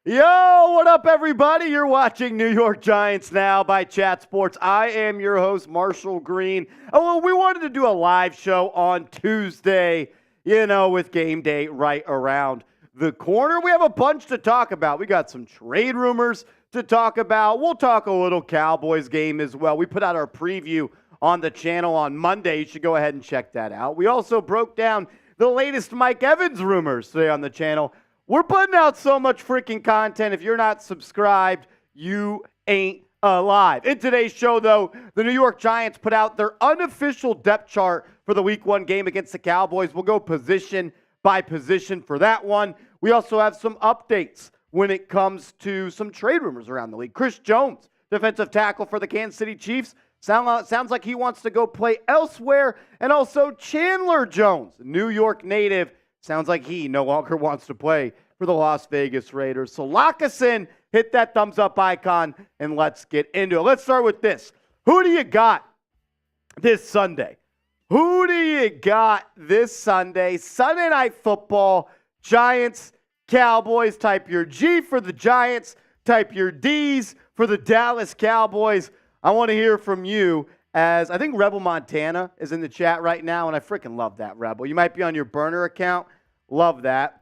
Yo, what up, everybody? You're watching New York Giants Now by Chat Sports. I am your host, Marshall Green. Oh, well, we wanted to do a live show on Tuesday, with game day right around the corner. We have a bunch to talk about. We got some trade rumors to talk about. We'll talk a little Cowboys game as well. We put out our preview on the channel on Monday. You should go ahead and check that out. We also broke down the latest Mike Evans rumors today on the channel. We're putting out so much freaking content. If you're not subscribed, you ain't alive. In today's show, though, the New York Giants put out their unofficial depth chart for the Week 1 game against the Cowboys. We'll go position by position for that one. We also have some updates when it comes to some trade rumors around the league. Chris Jones, defensive tackle for the Kansas City Chiefs, sounds like he wants to go play elsewhere. And also Chandler Jones, New York native, sounds like he no longer wants to play for the Las Vegas Raiders. So lock us in, hit that thumbs up icon, and let's get into it. Let's start with this. Who do you got this Sunday? Who do you got this Sunday? Sunday Night Football, Giants, Cowboys. Type your G for the Giants. Type your D's for the Dallas Cowboys. I want to hear from you. As I think Rebel Montana is in the chat right now, and I freaking love that, Rebel. You might be on your burner account. Love that.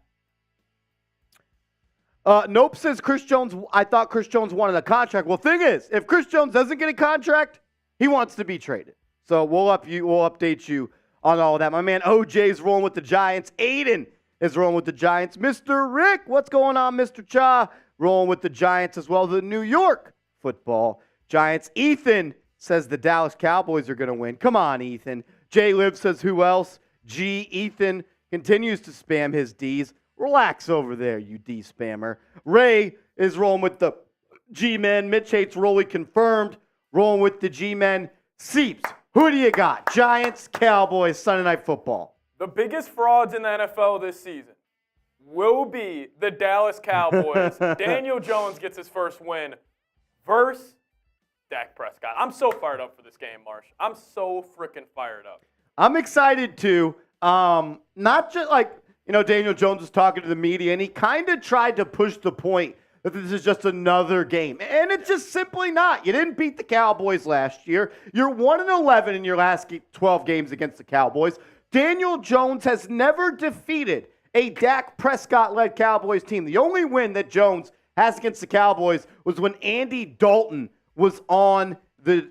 Nope says Chris Jones. I thought Chris Jones wanted a contract. Well, thing is, if Chris Jones doesn't get a contract, he wants to be traded. So we'll update you on all of that. My man OJ's rolling with the Giants. Aiden is rolling with the Giants. Mr. Rick, what's going on, Mr. Cha? Rolling with the Giants as well. The New York Football Giants. Ethan says the Dallas Cowboys are going to win. Come on, Ethan. J Liv says who else? G. Ethan continues to spam his D's. Relax over there, you D spammer. Ray is rolling with the G-men. Mitch hates Rolly confirmed. Rolling with the G-men. Seeps, who do you got? Giants, Cowboys, Sunday Night Football. The biggest frauds in the NFL this season will be the Dallas Cowboys. Daniel Jones gets his first win versus Dak Prescott. I'm so fired up for this game, Marsh. I'm so freaking fired up. I'm excited too. Not just like, Daniel Jones was talking to the media, and he kind of tried to push the point that this is just another game. And it's just simply not. You didn't beat the Cowboys last year. You're 1-11 in your last 12 games against the Cowboys. Daniel Jones has never defeated a Dak Prescott-led Cowboys team. The only win that Jones has against the Cowboys was when Andy Dalton was the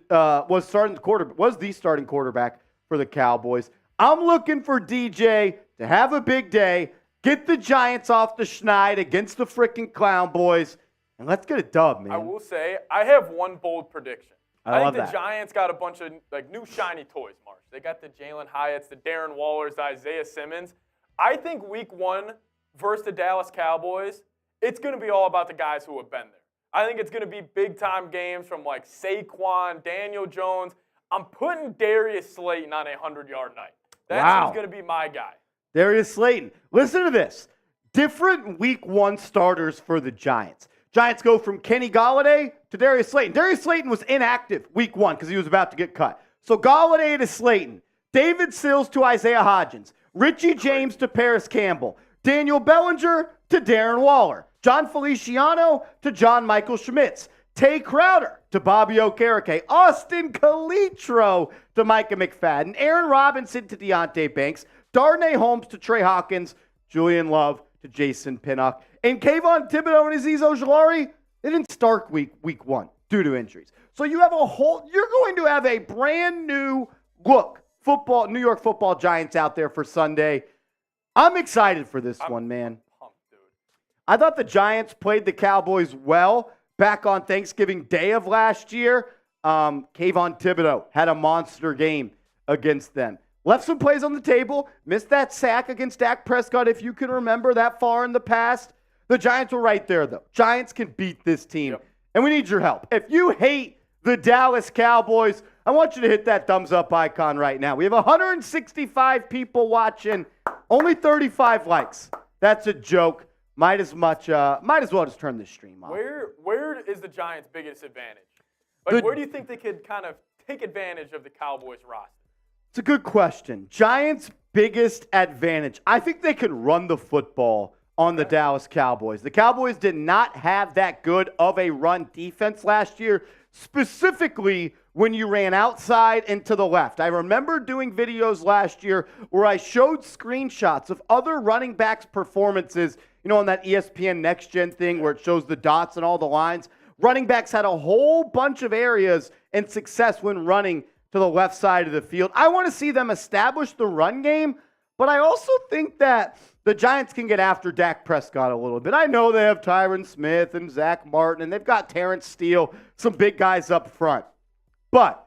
starting quarterback for the Cowboys. I'm looking for DJ to have a big day, get the Giants off the schneid against the freaking Clown Boys, and let's get a dub, man. I will say, I have one bold prediction. I think love the that. Giants got a bunch of new shiny toys, Marsh. They got the Jalen Hyatts, the Darren Wallers, the Isaiah Simmons. I think Week 1 versus the Dallas Cowboys, it's going to be all about the guys who have been there. I think it's going to be big-time games from like Saquon, Daniel Jones. I'm putting Darius Slayton on a 100-yard night. That's who's going to be my guy. Darius Slayton. Listen to this. Different Week 1 starters for the Giants. Giants go from Kenny Golladay to Darius Slayton. Darius Slayton was inactive Week 1 because he was about to get cut. So Golladay to Slayton. David Sills to Isaiah Hodgins. Richie James to Paris Campbell. Daniel Bellinger to Darren Waller. John Feliciano to John Michael Schmitz. Tay Crowder to Bobby Okereke. Austin Calitro to Micah McFadden. Aaron Robinson to Deontay Banks. Darnay Holmes to Trey Hawkins. Julian Love to Jason Pinnock. And Kayvon Thibodeau and Azeez Ojulari, they didn't start week 1 due to injuries. So you're going to have a brand new look New York Football Giants out there for Sunday. I'm excited for this one, man. Pumped, dude. I thought the Giants played the Cowboys well back on Thanksgiving Day of last year. Kayvon Thibodeau had a monster game against them. Left some plays on the table. Missed that sack against Dak Prescott, if you can remember that far in the past. The Giants were right there, though. Giants can beat this team, and we need your help. If you hate the Dallas Cowboys, I want you to hit that thumbs up icon right now. We have 165 people watching, only 35 likes. That's a joke. Might as well just turn this stream off. Where is the Giants' biggest advantage? Where do you think they could kind of take advantage of the Cowboys roster? It's a good question. Giants' biggest advantage. I think they can run the football on the Dallas Cowboys. The Cowboys did not have that good of a run defense last year, specifically when you ran outside and to the left. I remember doing videos last year where I showed screenshots of other running backs' performances, on that ESPN Next Gen thing where it shows the dots and all the lines. Running backs had a whole bunch of areas and success when running to the left side of the field. I want to see them establish the run game, but I also think that the Giants can get after Dak Prescott a little bit. I know they have Tyron Smith and Zach Martin, and they've got Terrence Steele, some big guys up front. But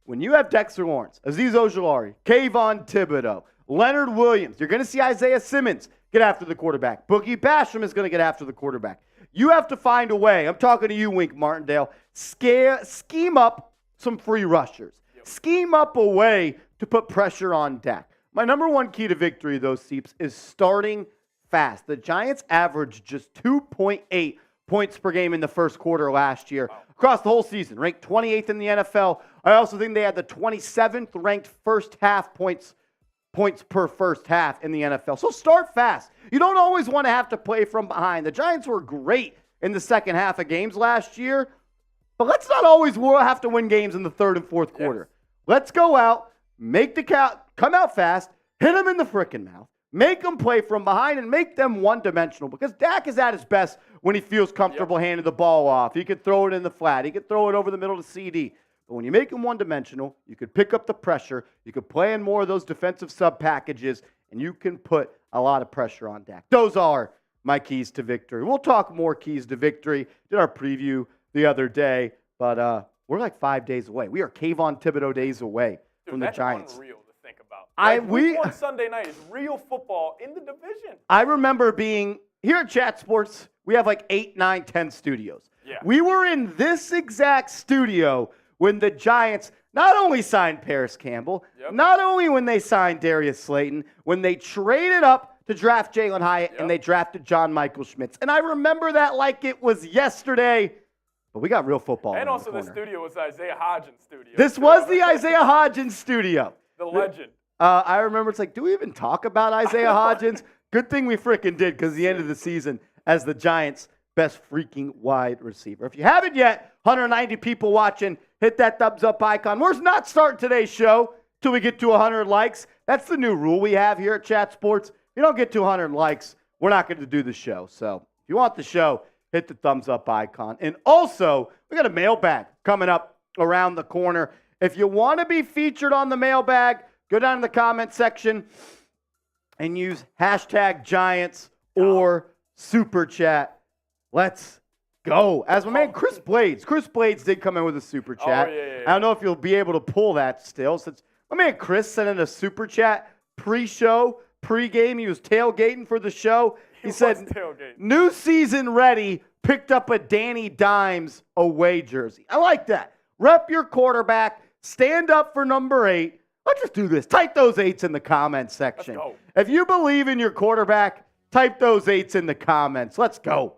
when you have Dexter Lawrence, Azeez Ojulari, Kayvon Thibodeau, Leonard Williams, you're going to see Isaiah Simmons get after the quarterback. Boogie Basham is going to get after the quarterback. You have to find a way. I'm talking to you, Wink Martindale. Scheme up some free rushers. Yep. Scheme up a way to put pressure on Dak. My number one key to victory, though, Seeps, is starting fast. The Giants averaged just 2.8 points per game in the first quarter last year. Wow. Across the whole season, ranked 28th in the NFL. I also think they had the 27th ranked first half points per first half in the NFL. So start fast. You don't always want to have to play from behind. The Giants were great in the second half of games last year, but let's not always have to win games in the third and fourth quarter. Let's go out, make the count, come out fast, hit them in the frickin' mouth, make them play from behind, and make them one-dimensional, because Dak is at his best when he feels comfortable handing the ball off. He could throw it in the flat. He could throw it over the middle to CD. But when you make him one-dimensional, you could pick up the pressure, you could play in more of those defensive sub-packages, and you can put a lot of pressure on Dak. Those are my keys to victory. We'll talk more keys to victory. Did our preview the other day, but we're like 5 days away. We are Kayvon Thibodeau days away from the Giants. That's unreal to think about. Week one Sunday night is real football in the division. I remember being here at Chat Sports. We have like 8, 9, 10 studios. Yeah. We were in this exact studio when the Giants not only signed Paris Campbell, not only when they signed Darius Slayton, when they traded up to draft Jalen Hyatt and they drafted John Michael Schmitz. And I remember that like it was yesterday, but we got real football. And also the studio was Isaiah Hodgins' studio. This was the Isaiah Hodgins studio. The legend. I remember it's like, do we even talk about Isaiah Hodgins? Good thing we freaking did, because the end of the season as the Giants' best freaking wide receiver. If you haven't yet, 190 people watching, hit that thumbs up icon. We're not starting today's show till we get to 100 likes. That's the new rule we have here at Chat Sports. If you don't get to 100 likes, we're not going to do the show. So if you want the show, hit the thumbs up icon. And also, we got a mailbag coming up around the corner. If you want to be featured on the mailbag, go down in the comment section and use hashtag Giants or Super Chat. Let's go. As my man Chris Blades did come in with a Super Chat. I don't know if you'll be able to pull that still, since my man Chris sent in a Super Chat pre-show, pre-game. He was tailgating for the show. He said, new season ready, picked up a Danny Dimes away jersey. I like that. Rep your quarterback. Stand up for number 8. Let's just do this. Type those 8s in the comments section. If you believe in your quarterback, type those 8s in the comments. Let's go.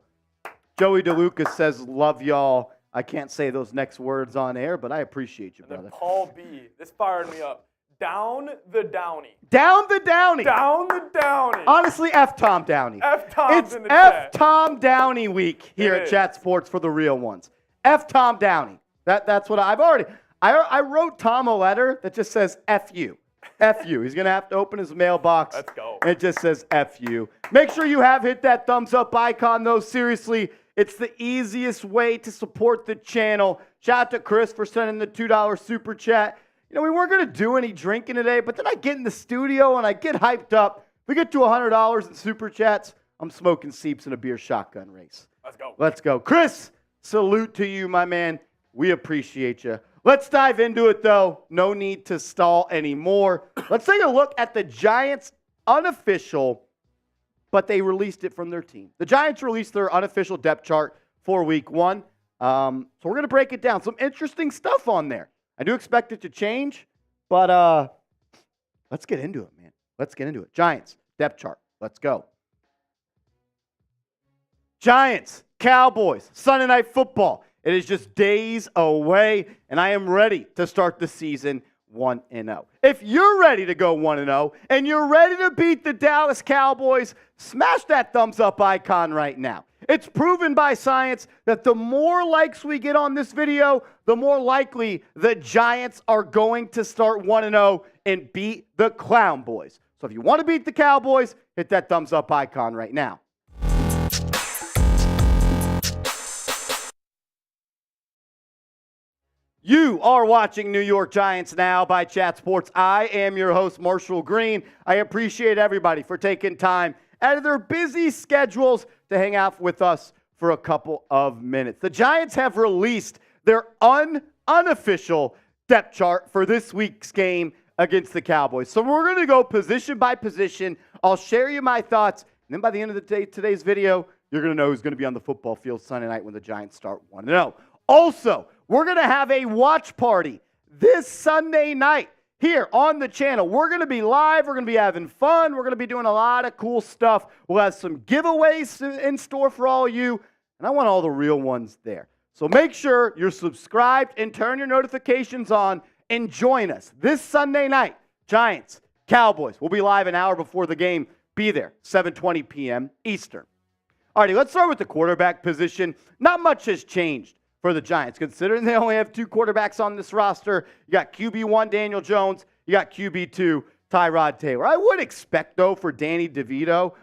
Joey DeLucas says, love y'all. I can't say those next words on air, but I appreciate you, brother. And Paul B., this fired me up. Down the Downey. Down the Downey. Down the Downey. Honestly, F Tom Downey. F Tom's in the chat. It's F Tom Downey week here at Chat Sports for the real ones. F Tom Downey. That's what I've already. I wrote Tom a letter that just says F you. F you. He's going to have to open his mailbox. Let's go. And it just says F you. Make sure you have hit that thumbs up icon, though. Seriously, it's the easiest way to support the channel. Shout out to Chris for sending the $2 super chat. We weren't going to do any drinking today, but then I get in the studio and I get hyped up. If we get to $100 in super chats, I'm smoking Seeps in a beer shotgun race. Let's go. Let's go. Chris, salute to you, my man. We appreciate you. Let's dive into it, though. No need to stall anymore. Let's take a look at the Giants' unofficial, but they released it from their team. The Giants released their unofficial depth chart for week 1. So we're going to break it down. Some interesting stuff on there. I do expect it to change, but let's get into it, man. Let's get into it. Giants, depth chart. Let's go. Giants, Cowboys, Sunday Night Football. It is just days away, and I am ready to start the season 1-0. If you're ready to go 1-0 and you're ready to beat the Dallas Cowboys, smash that thumbs up icon right now. It's proven by science that the more likes we get on this video, the more likely the Giants are going to start 1-0 and beat the Clown Boys. So if you want to beat the Cowboys, hit that thumbs up icon right now. You are watching New York Giants Now by Chat Sports. I am your host, Marshall Green. I appreciate everybody for taking time out of their busy schedules to hang out with us for a couple of minutes. The Giants have released their unofficial depth chart for this week's game against the Cowboys. So we're going to go position by position. I'll share you my thoughts. And then by the end of the day, today's video, you're going to know who's going to be on the football field Sunday night when the Giants start 1-0. Also, we're going to have a watch party this Sunday night here on the channel. We're going to be live. We're going to be having fun. We're going to be doing a lot of cool stuff. We'll have some giveaways in store for all you, and I want all the real ones there. So make sure you're subscribed and turn your notifications on and join us this Sunday night. Giants, Cowboys. We'll be live an hour before the game. Be there, 7:20 p.m. Eastern. All righty, let's start with the quarterback position. Not much has changed for the Giants, considering they only have two quarterbacks on this roster. You got QB1, Daniel Jones. You got QB2, Tyrod Taylor. I would expect, though, for Tommy DeVito,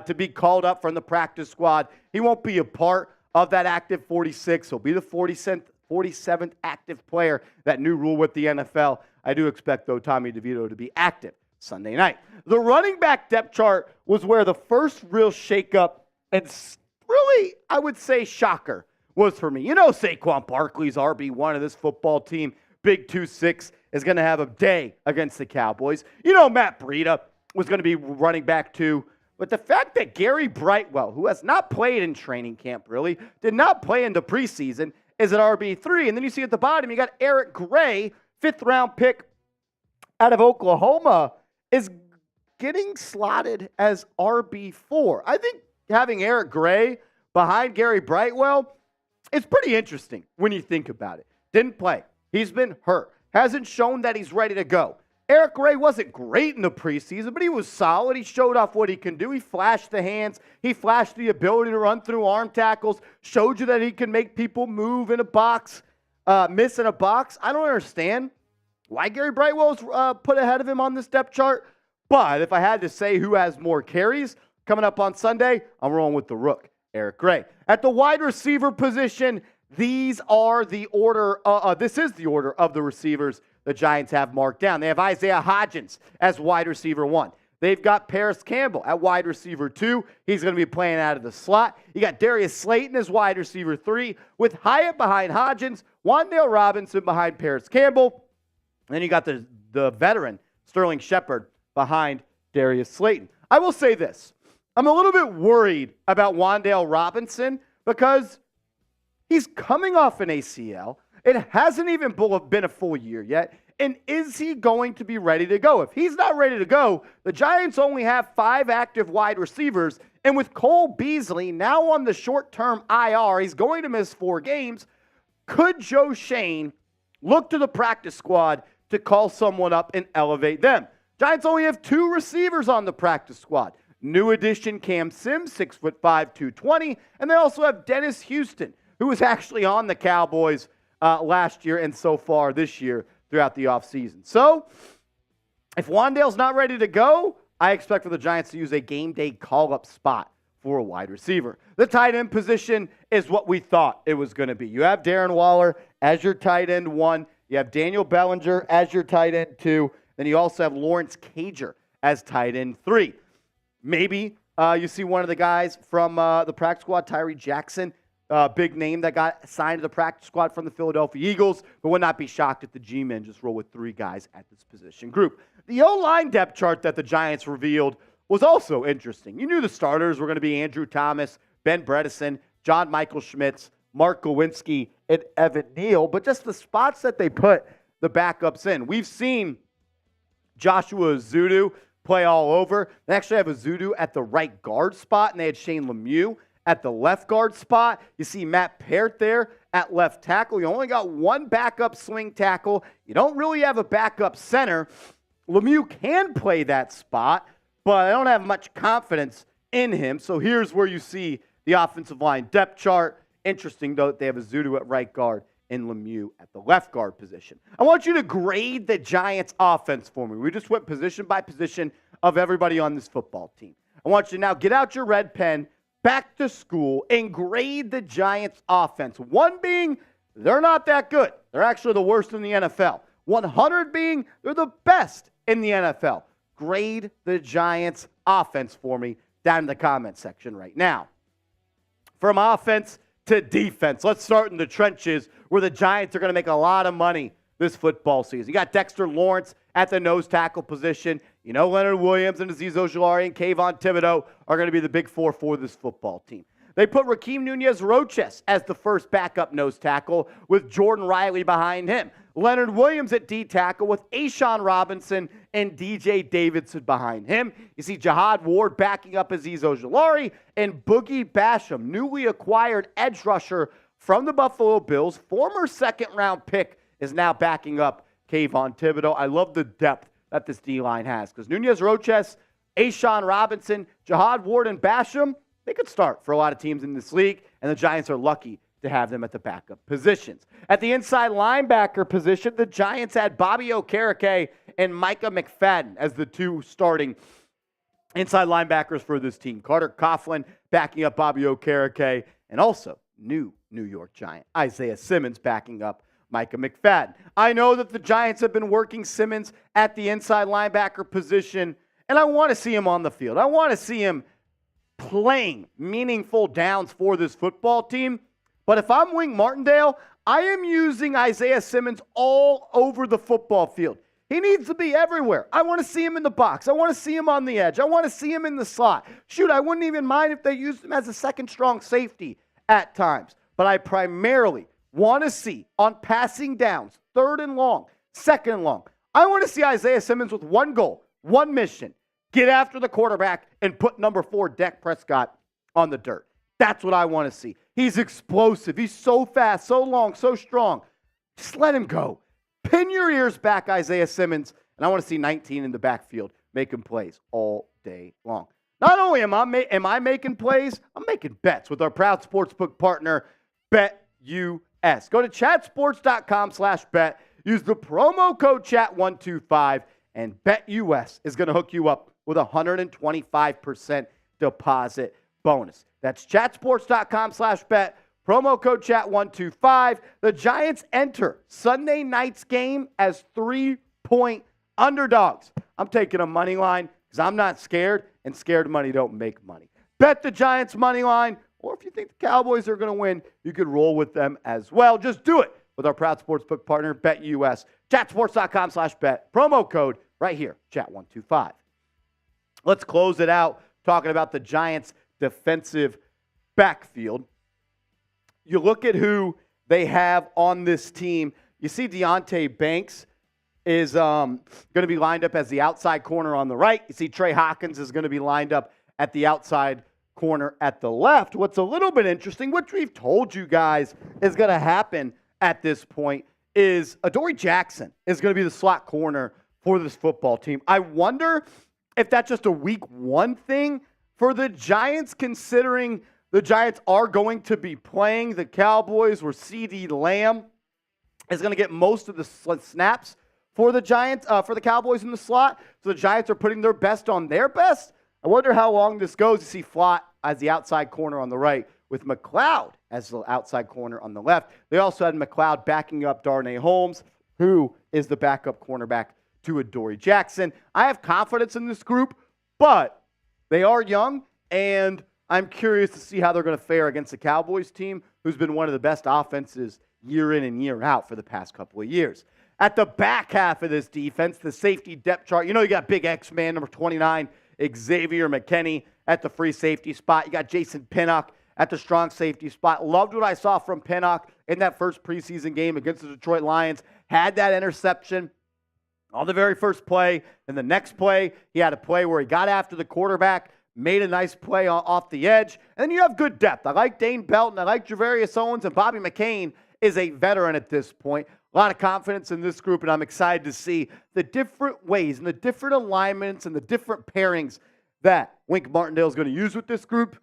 to be called up from the practice squad. He won't be a part of that active 46. He'll be the 47th active player, that new rule with the NFL. I do expect, though, Tommy DeVito to be active Sunday night. The running back depth chart was where the first real shakeup and really, I would say, shocker was for me. You know, Saquon Barkley's RB1 of this football team, big 2-6, is going to have a day against the Cowboys. You know, Matt Breida was going to be running back 2. But the fact that Gary Brightwell, who has not played in training camp really, did not play in the preseason, is at RB3. And then you see at the bottom, you got Eric Gray, 5th-round pick out of Oklahoma, is getting slotted as RB4. I think having Eric Gray behind Gary Brightwell is pretty interesting when you think about it. Didn't play. He's been hurt. Hasn't shown that he's ready to go. Eric Gray wasn't great in the preseason, but he was solid. He showed off what he can do. He flashed the hands. He flashed the ability to run through arm tackles. Showed you that he can make people move in a box, miss in a box. I don't understand why Gary Brightwell's put ahead of him on this depth chart. But if I had to say who has more carries coming up on Sunday, I'm rolling with the Rook, Eric Gray. At the wide receiver position, this is the order of the receivers the Giants have marked down. They have Isaiah Hodgins as wide receiver 1. They've got Paris Campbell at wide receiver 2. He's going to be playing out of the slot. You got Darius Slayton as wide receiver 3, with Hyatt behind Hodgins, Wan'Dale Robinson behind Paris Campbell. And then you got the veteran Sterling Shepard behind Darius Slayton. I will say this. I'm a little bit worried about Wan'Dale Robinson because he's coming off an ACL. It hasn't even been a full year yet. And is he going to be ready to go? If he's not ready to go, the Giants only have 5 active wide receivers. And with Cole Beasley now on the short-term IR, he's going to miss 4 games. Could Joe Shane look to the practice squad to call someone up and elevate them? Giants only have 2 receivers on the practice squad. New addition Cam Sims, 6'5", 220. And they also have Dennis Houston, who was actually on the Cowboys last year and so far this year throughout the offseason. So, if Wan'Dale's not ready to go, I expect for the Giants to use a game day call-up spot for a wide receiver. The tight end position is what we thought it was going to be. You have Darren Waller as your tight end 1. You have Daniel Bellinger as your tight end 2. Then you also have Lawrence Cager as tight end 3. Maybe you see one of the guys from the practice squad, Tyree Jackson, big name that got signed to the practice squad from the Philadelphia Eagles, but would not be shocked if the G-men just roll with 3 guys at this position group. The O-line depth chart that the Giants revealed was also interesting. You knew the starters were going to be Andrew Thomas, Ben Bredesen, John Michael Schmitz, Mark Lewinsky, and Evan Neal, but just the spots that they put the backups in. We've seen Joshua Azudu play all over. They actually have Azudu at the right guard spot, and they had Shane Lemieux at the left guard spot. You see Matt Peart there at left tackle. You only got one backup swing tackle. You don't really have a backup center. Lemieux can play that spot, but I don't have much confidence in him. So here's where you see the offensive line depth chart. Interesting, though, they have Azudu at right guard and Lemieux at the left guard position. I want you to grade the Giants offense for me. We just went position by position of everybody on this football team. I want you to now get out your red pen, back to school, and grade the Giants offense. 1 being they're not that good. They're actually the worst in the NFL. 100 being they're the best in the NFL. Grade the Giants offense for me down in the comment section right now. From offense to defense, let's start in the trenches where the Giants are going to make a lot of money this football season. You got Dexter Lawrence at the nose tackle position. You know Leonard Williams and Azeez Ojulari and Kayvon Thibodeau are going to be the big four for this football team. They put Rakeem Nunez-Roches as the first backup nose tackle with Jordan Riley behind him. Leonard Williams at D tackle with Ashawn Robinson and DJ Davidson behind him. You see Jihad Ward backing up Azeez Ojulari and Boogie Basham, newly acquired edge rusher from the Buffalo Bills. Former second-round pick is now backing up Kayvon Thibodeau. I love the depth that this D-line has because Nunez-Roches, Ashawn Robinson, Jihad Ward, and Basham, they could start for a lot of teams in this league, and the Giants are lucky to have them at the backup positions. At the inside linebacker position, the Giants had Bobby Okereke and Micah McFadden as the two starting inside linebackers for this team. Carter Coughlin backing up Bobby Okereke, and also new New York Giant Isaiah Simmons backing up Micah McFadden. I know that the Giants have been working Simmons at the inside linebacker position, and I want to see him on the field. I want to see him playing meaningful downs for this football team. But if I'm Wink Martindale, I am using Isaiah Simmons all over the football field. He needs to be everywhere. I want to see him in the box. I want to see him on the edge. I want to see him in the slot. Shoot, I wouldn't even mind if they used him as a second strong safety at times. But I primarily want to see on passing downs, 3rd and long, 2nd and long, I want to see Isaiah Simmons with one goal, one mission: get after the quarterback and put number 4 Dak Prescott on the dirt. That's what I want to see. He's explosive. He's so fast, so long, so strong. Just let him go. Pin your ears back, Isaiah Simmons, and I want to see 19 in the backfield making plays all day long. Not only am I making plays, I'm making bets with our proud sportsbook partner, BetUS. Go to chatsports.com/bet. Use the promo code CHAT125, and BetUS is going to hook you up with a 125% deposit bonus. That's chatsports.com/bet. Promo code CHAT125. The Giants enter Sunday night's game as 3-point underdogs. I'm taking a money line because I'm not scared, and scared money don't make money. Bet the Giants money line, or if you think the Cowboys are going to win, you could roll with them as well. Just do it with our proud sportsbook partner, BetUS. Chatsports.com/bet. Promo code right here, CHAT125. Let's close it out talking about the Giants' defensive backfield. You look at who they have on this team. You see Deonte Banks is going to be lined up as the outside corner on the right. You see Trey Hawkins is going to be lined up at the outside corner at the left. What's a little bit interesting, which we've told you guys is going to happen at this point, is Adoree Jackson is going to be the slot corner for this football team. I wonder if that's just a week 1 thing for the Giants, considering the Giants are going to be playing the Cowboys, where CeeDee Lamb is going to get most of the snaps for the Giants, for the Cowboys in the slot. So the Giants are putting their best on their best. I wonder how long this goes. You see Flott as the outside corner on the right, with McLeod as the outside corner on the left. They also had McLeod backing up Darnay Holmes, who is the backup cornerback to Adoree Jackson. I have confidence in this group, but they are young, and I'm curious to see how they're going to fare against the Cowboys team, who's been one of the best offenses year in and year out for the past couple of years. At the back half of this defense, the safety depth chart, you got big X-Man, number 29, Xavier McKinney at the free safety spot. You got Jason Pinnock at the strong safety spot. Loved what I saw from Pinnock in that first preseason game against the Detroit Lions. Had that interception on the very first play. And the next play, he had a play where he got after the quarterback, made a nice play off the edge. And then you have good depth. I like Dane Belton. I like Javarius Owens and Bobby McCain is a veteran at this point. A lot of confidence in this group, and I'm excited to see the different ways and the different alignments and the different pairings that Wink Martindale is going to use with this group.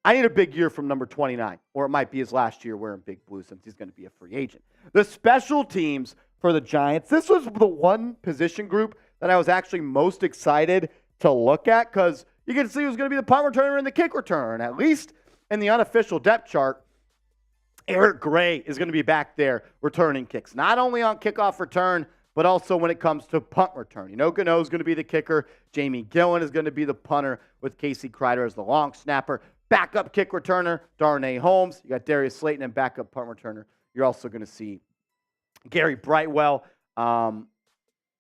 I need a big year from number 29, or it might be his last year wearing big blue since he's going to be a free agent. The special teams for the Giants, this was the one position group that I was actually most excited to look at because you can see who's going to be the punt returner and the kick returner. And at least in the unofficial depth chart, Eric Gray is going to be back there returning kicks, not only on kickoff return, but also when it comes to punt return. Gano is going to be the kicker. Jamie Gillen is going to be the punter with Casey Kreider as the long snapper. Backup kick returner, Darnay Holmes. You got Darius Slayton and backup punt returner. You're also going to see Gary Brightwell.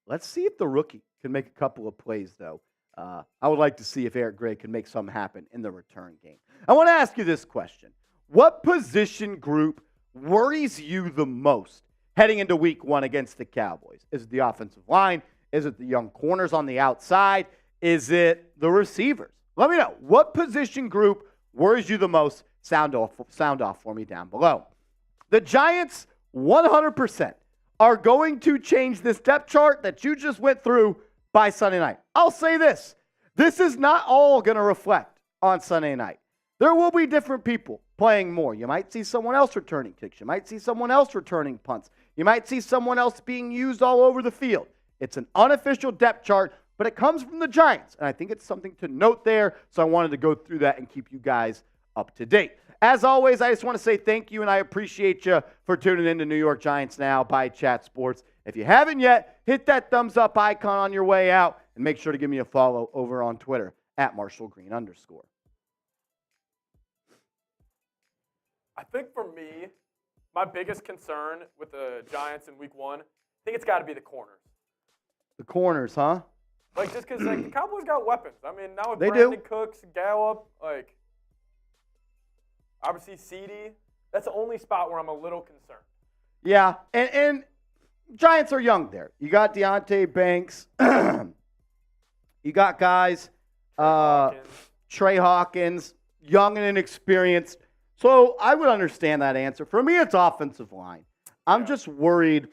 Let's see if the rookie can make a couple of plays, though. I would like to see if Eric Gray can make something happen in the return game. I want to ask you this question. What position group worries you the most heading into week one against the Cowboys? Is it the offensive line? Is it the young corners on the outside? Is it the receivers? Let me know. What position group worries you the most? Sound off for me down below. The Giants 100% are going to change this depth chart that you just went through by Sunday night. I'll say this. This is not all going to reflect on Sunday night. There will be different people playing more. You might see someone else returning kicks. You might see someone else returning punts. You might see someone else being used all over the field. It's an unofficial depth chart, but it comes from the Giants, and I think it's something to note there, so I wanted to go through that and keep you guys up to date. As always, I just want to say thank you, and I appreciate you for tuning in to New York Giants Now by Chat Sports. If you haven't yet, hit that thumbs up icon on your way out, and make sure to give me a follow over on Twitter at @MarshallGreen_. I think for me, my biggest concern with the Giants in week one, I think it's got to be the corners. The corners, huh? Like, just because the Cowboys got weapons. I mean, now with They Brandon do. Cooks, Gallup, obviously CD, that's the only spot where I'm a little concerned. Yeah, and Giants are young there. You got Deontay Banks. You got guys, Trey Hawkins, young and inexperienced. So I would understand that answer. For me, it's offensive line. I'm just worried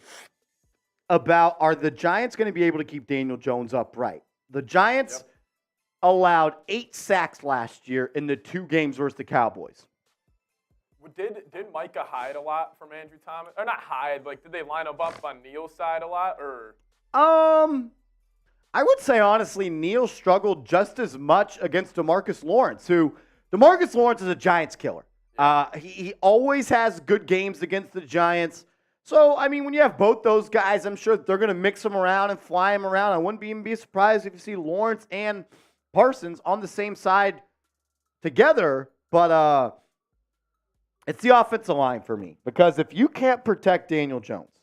about, are the Giants going to be able to keep Daniel Jones upright? The Giants allowed 8 sacks last year in the 2 games versus the Cowboys. Did Micah hide a lot from Andrew Thomas? Or not hide, but did they line up on Neal's side a lot? Or I would say, honestly, Neal struggled just as much against DeMarcus Lawrence, who DeMarcus Lawrence is a Giants killer. He always has good games against the Giants. So, I mean, when you have both those guys, I'm sure they're going to mix them around and fly them around. I wouldn't even be surprised if you see Lawrence and Parsons on the same side together. But it's the offensive line for me. Because if you can't protect Daniel Jones,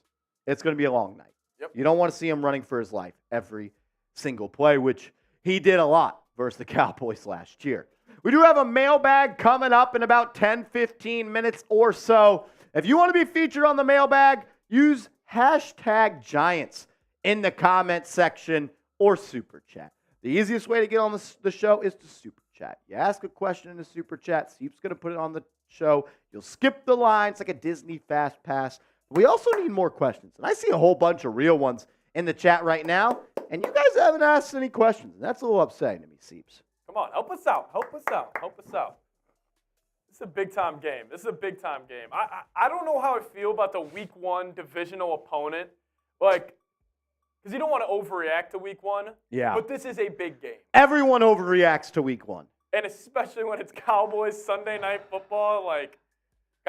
it's going to be a long night. Yep. You don't want to see him running for his life every single play, which he did a lot versus the Cowboys last year. We do have a mailbag coming up in about 10, 15 minutes or so. If you want to be featured on the mailbag, use #Giants in the comment section or super chat. The easiest way to get on the show is to super chat. You ask a question in the super chat, Steve's going to put it on the show. You'll skip the line. It's like a Disney fast pass. We also need more questions. And I see a whole bunch of real ones in the chat right now, and you guys haven't asked any questions. And that's a little upsetting to me, Seeps. come on, help us out. Help us out. Help us out. This is a big-time game. This is a big-time game. I don't know how I feel about the Week 1 divisional opponent. Like, because you don't want to overreact to Week 1. Yeah. But this is a big game. Everyone overreacts to Week 1. And especially when it's Cowboys Sunday Night Football. Like,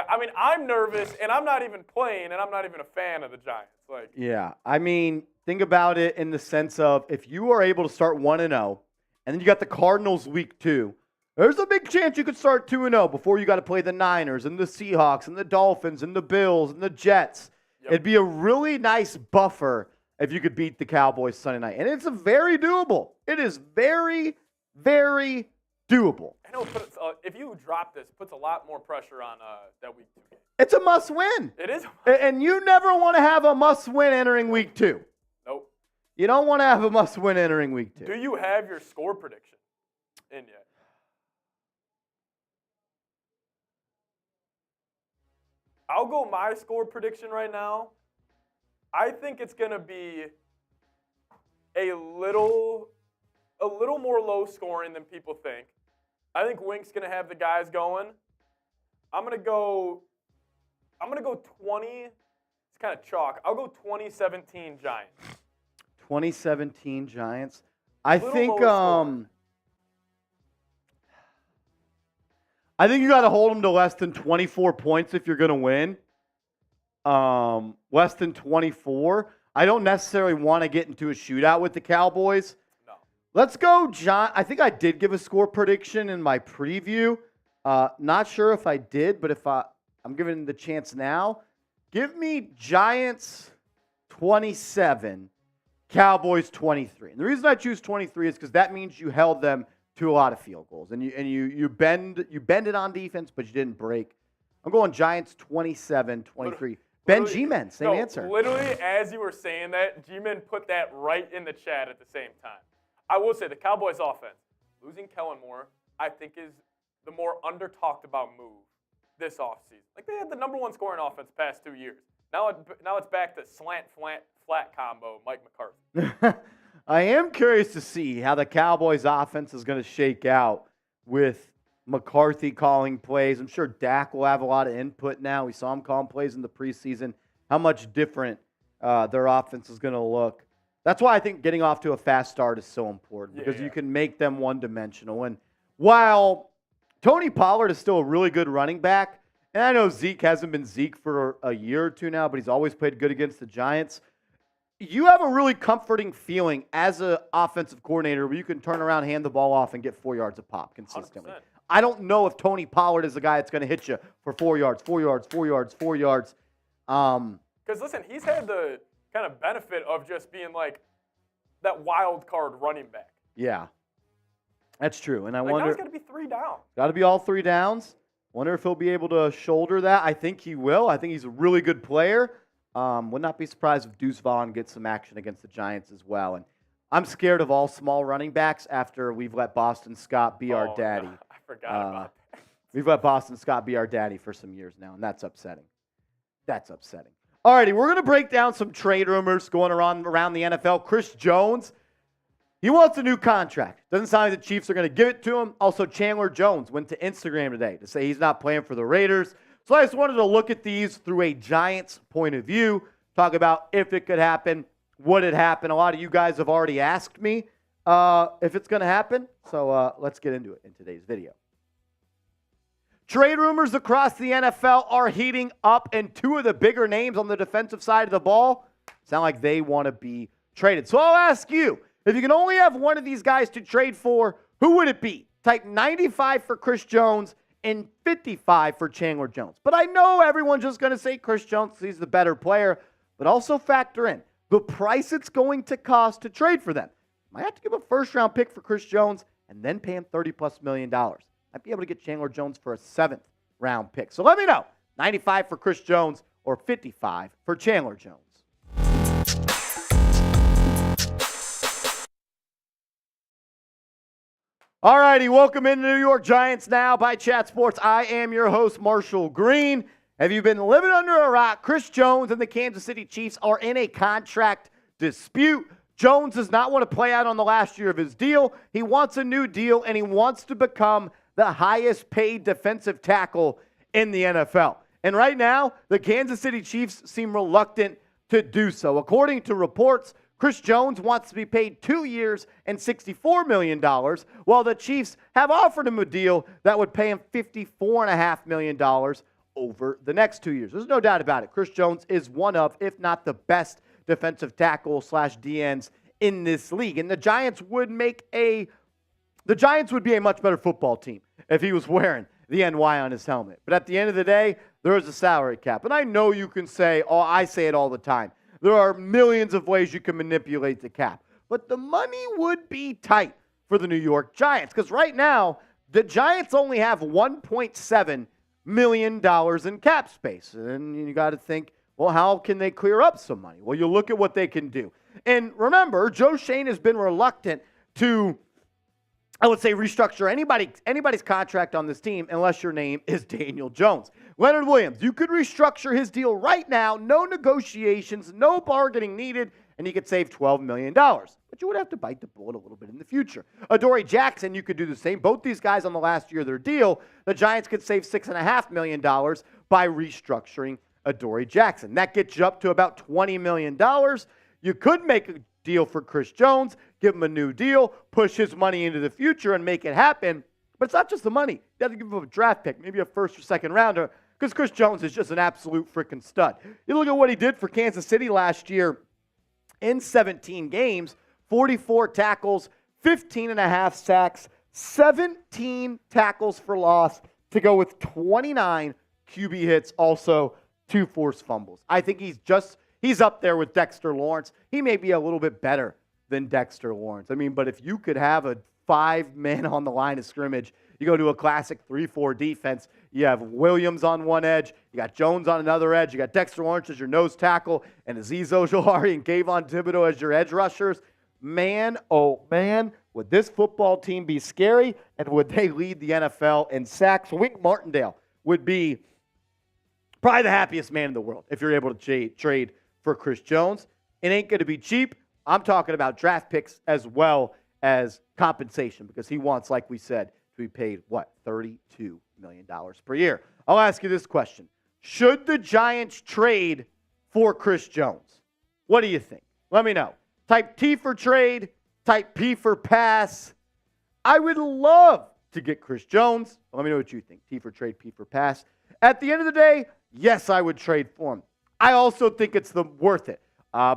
I mean, I'm nervous, and I'm not even playing, and I'm not even a fan of the Giants. Like, yeah. I mean, think about it in the sense of if you are able to start 1-0, and then you got the Cardinals Week 2, there's a big chance you could start 2-0 before you got to play the Niners and the Seahawks and the Dolphins and the Bills and the Jets. Yep. It'd be a really nice buffer if you could beat the Cowboys Sunday night. And it's very doable. It is very, very doable. I know, but if you drop this, it puts a lot more pressure on that Week 2 game. It's a must-win. It is. And you never want to have a must-win entering Week 2. Nope. You don't want to have a must-win entering Week 2. Do you have your score prediction in yet? I'll go my score prediction right now. I think it's going to be a little more low scoring than people think. I think Wink's going to have the guys going. I'm going to go 20. It's kind of chalk. I'll go 2017 Giants. 2017 Giants. I think you got to hold them to less than 24 points if you're going to win. Less than 24. I don't necessarily want to get into a shootout with the Cowboys. No. Let's go, John. I think I did give a score prediction in my preview. Not sure if I did, but if I'm giving the chance now. Give me Giants 27, Cowboys 23. And the reason I choose 23 is because that means you held them to a lot of field goals, and you bend it on defense, but you didn't break. I'm going Giants 27-23. Ben G-Men, same answer. Literally, as you were saying that, G-Men put that right in the chat at the same time. I will say the Cowboys offense, losing Kellen Moore, I think is the more under-talked about move this offseason. Like, they had the number one scoring offense past 2 years. Now it's back to slant, flat combo, Mike McCarthy. I am curious to see how the Cowboys offense is going to shake out with McCarthy calling plays. I'm sure Dak will have a lot of input now. We saw him calling plays in the preseason. How much different their offense is going to look. That's why I think getting off to a fast start is so important, because you can make them one-dimensional. And while Tony Pollard is still a really good running back, and I know Zeke hasn't been Zeke for a year or two now, but he's always played good against the Giants, you have a really comforting feeling as an offensive coordinator where you can turn around, hand the ball off, and get 4 yards a pop consistently. 100%. I don't know if Tony Pollard is the guy that's going to hit you for 4 yards. Because, listen, he's had the kind of benefit of just being like that wild card running back. Yeah, that's true. And I wonder. wonder. Now it's got to be 3 down. Got to be all 3 downs. Wonder if he'll be able to shoulder that. I think he will. I think he's a really good player. Would not be surprised if Deuce Vaughn gets some action against the Giants as well. And I'm scared of all small running backs after we've let Boston Scott be our daddy. No, I forgot about that. We've let Boston Scott be our daddy for some years now, and that's upsetting. All righty, we're going to break down some trade rumors going around the NFL. Chris Jones, he wants a new contract. Doesn't sound like the Chiefs are going to give it to him. Also, Chandler Jones went to Instagram today to say he's not playing for the Raiders. So I just wanted to look at these through a Giants point of view, talk about if it could happen, would it happen. A lot of you guys have already asked me if it's going to happen. So let's get into it in today's video. Trade rumors across the NFL are heating up, and 2 of the bigger names on the defensive side of the ball sound like they want to be traded. So I'll ask you, if you can only have one of these guys to trade for, who would it be? Type 95 for Chris Jones and 55 for Chandler Jones. But I know everyone's just going to say Chris Jones because he's the better player, but also factor in the price it's going to cost to trade for them. Might have to give a first-round pick for Chris Jones and then pay him $30+ million. Might be able to get Chandler Jones for a 7th-round pick. So let me know, 95 for Chris Jones or 55 for Chandler Jones. All righty, welcome into New York Giants Now by Chat Sports. I am your host, Marshall Green. Have you been living under a rock? Chris Jones and the Kansas City Chiefs are in a contract dispute. Jones does not want to play out on the last year of his deal. He wants a new deal, and he wants to become the highest paid defensive tackle in the NFL. And right now, the Kansas City Chiefs seem reluctant to do so. According to reports, Chris Jones wants to be paid 2 years and $64 million, while the Chiefs have offered him a deal that would pay him $54.5 million over the next 2 years. There's no doubt about it. Chris Jones is one of, if not the best defensive tackle / DNs in this league. And the Giants would be a much better football team if he was wearing the NY on his helmet. But at the end of the day, there is a salary cap. And I know you can say, I say it all the time, there are millions of ways you can manipulate the cap. But the money would be tight for the New York Giants, because right now, the Giants only have $1.7 million in cap space. And you got to think, well, how can they clear up some money? Well, you look at what they can do. And remember, Joe Shane has been reluctant to I would say restructure anybody's contract on this team unless your name is Daniel Jones. Leonard Williams, you could restructure his deal right now, no negotiations, no bargaining needed, and you could save $12 million. But you would have to bite the bullet a little bit in the future. Adoree Jackson, you could do the same. Both these guys on the last year of their deal, the Giants could save $6.5 million by restructuring Adoree Jackson. That gets you up to about $20 million. You could make a deal for Chris Jones, give him a new deal, push his money into the future and make it happen. But it's not just the money. You have to give him a draft pick, maybe a first or second rounder, because Chris Jones is just an absolute freaking stud. You look at what he did for Kansas City last year in 17 games, 44 tackles, 15.5 sacks, 17 tackles for loss to go with 29 QB hits, also 2 forced fumbles. I think he's up there with Dexter Lawrence. He may be a little bit better than Dexter Lawrence. I mean, but if you could have a 5-man on the line of scrimmage, you go to a classic 3-4 defense, you have Williams on one edge, you got Jones on another edge, you got Dexter Lawrence as your nose tackle, and Azeez Ojulari and Kayvon Thibodeau as your edge rushers. Man, oh man, would this football team be scary, and would they lead the NFL in sacks? Wink Martindale would be probably the happiest man in the world if you're able to trade for Chris Jones. It ain't going to be cheap. I'm talking about draft picks as well as compensation because he wants, like we said, to be paid, $32 million per year. I'll ask you this question. Should the Giants trade for Chris Jones? What do you think? Let me know. Type T for trade, type P for pass. I would love to get Chris Jones. Let me know what you think. T for trade, P for pass. At the end of the day, yes, I would trade for him. I also think it's worth it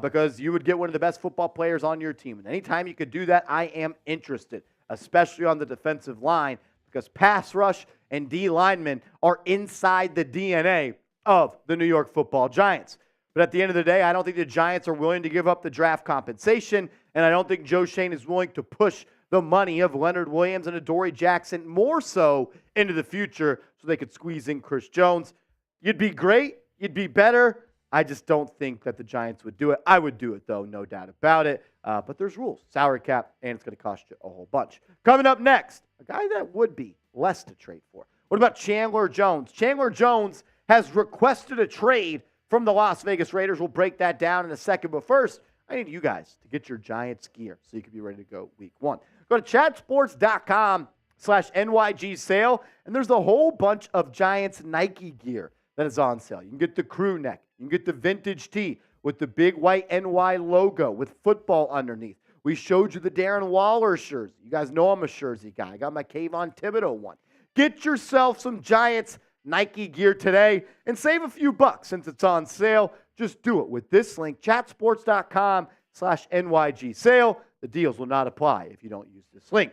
because you would get one of the best football players on your team. And anytime you could do that, I am interested, especially on the defensive line because pass rush and D linemen are inside the DNA of the New York Football Giants. But at the end of the day, I don't think the Giants are willing to give up the draft compensation, and I don't think Joe Schoen is willing to push the money of Leonard Williams and Adoree Jackson more so into the future so they could squeeze in Chris Jones. You'd be great. You'd be better. I just don't think that the Giants would do it. I would do it, though, no doubt about it. But there's rules. Salary cap, and it's going to cost you a whole bunch. Coming up next, a guy that would be less to trade for. What about Chandler Jones? Chandler Jones has requested a trade from the Las Vegas Raiders. We'll break that down in a second. But first, I need you guys to get your Giants gear so you can be ready to go week 1. Go to chatsports.com/NYG sale, and there's a whole bunch of Giants Nike gear that is on sale. You can get the crew neck. You can get the vintage tee with the big white NY logo with football underneath. We showed you the Darren Waller jersey. You guys know I'm a jersey guy. I got my Kayvon Thibodeau one. Get yourself some Giants Nike gear today and save a few bucks since it's on sale. Just do it with this link, chatsports.com/NYG sale. The deals will not apply if you don't use this link.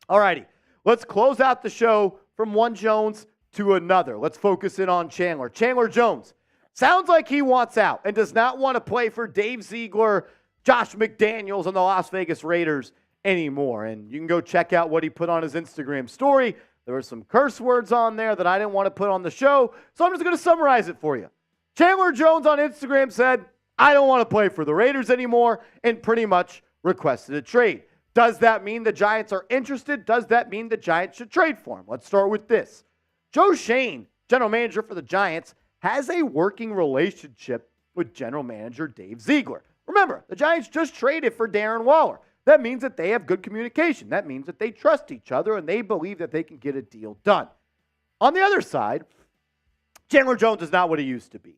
All righty, let's close out the show from one Jones to another. Let's focus in on Chandler. Chandler Jones sounds like he wants out and does not want to play for Dave Ziegler, Josh McDaniels, and the Las Vegas Raiders anymore. And you can go check out what he put on his Instagram story. There were some curse words on there that I didn't want to put on the show, so I'm just going to summarize it for you. Chandler Jones on Instagram said, I don't want to play for the Raiders anymore, and pretty much requested a trade. Does that mean the Giants are interested? Does that mean the Giants should trade for him? Let's start with this. Joe Schoen, general manager for the Giants, has a working relationship with general manager Dave Ziegler. Remember, the Giants just traded for Darren Waller. That means that they have good communication. That means that they trust each other and they believe that they can get a deal done. On the other side, Chandler Jones is not what he used to be.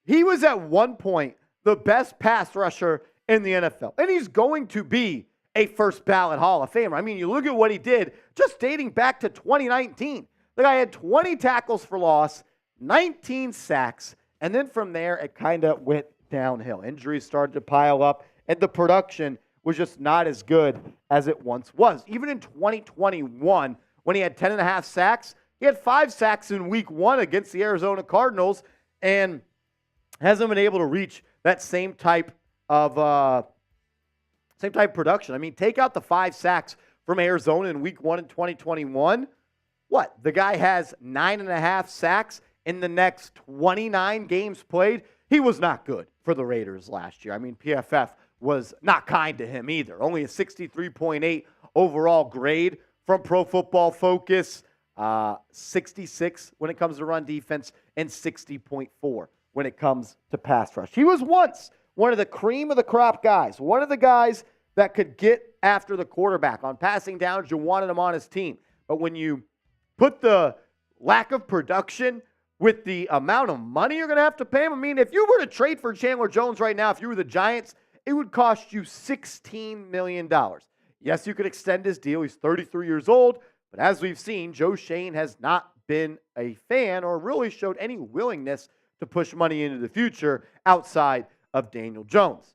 He was at one point the best pass rusher in the NFL, and he's going to be a first ballot Hall of Famer. I mean, you look at what he did just dating back to 2019. The guy had 20 tackles for loss, 19 sacks, and then from there it kind of went downhill. Injuries started to pile up, and the production was just not as good as it once was. Even in 2021, when he had 10.5 sacks, he had 5 sacks in week 1 against the Arizona Cardinals and hasn't been able to reach that same type of production. I mean, take out the 5 sacks from Arizona in week 1 in 2021. What? The guy has 9.5 sacks in the next 29 games played. He was not good for the Raiders last year. I mean, PFF was not kind to him either. Only a 63.8 overall grade from Pro Football Focus. 66 when it comes to run defense and 60.4 when it comes to pass rush. He was once one of the cream of the crop guys, one of the guys that could get after the quarterback on passing downs. You wanted him on his team. But when you put the lack of production with the amount of money you're going to have to pay him, I mean, if you were to trade for Chandler Jones right now, if you were the Giants, it would cost you $16 million. Yes, you could extend his deal. He's 33 years old. But as we've seen, Joe Schoen has not been a fan or really showed any willingness to push money into the future outside of Daniel Jones.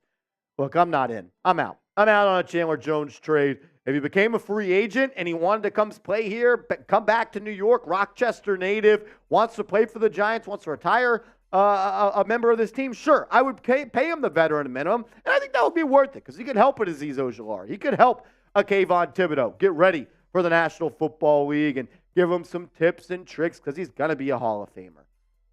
Look, I'm not in. I'm out. I'm out on a Chandler Jones trade. If he became a free agent and he wanted to come play here, come back to New York, Rochester native, wants to play for the Giants, wants to retire a member of this team, sure, I would pay him the veteran minimum, and I think that would be worth it because he could help a Azeez Ojulari. He could help a Kayvon Thibodeau get ready for the National Football League and give him some tips and tricks because he's going to be a Hall of Famer.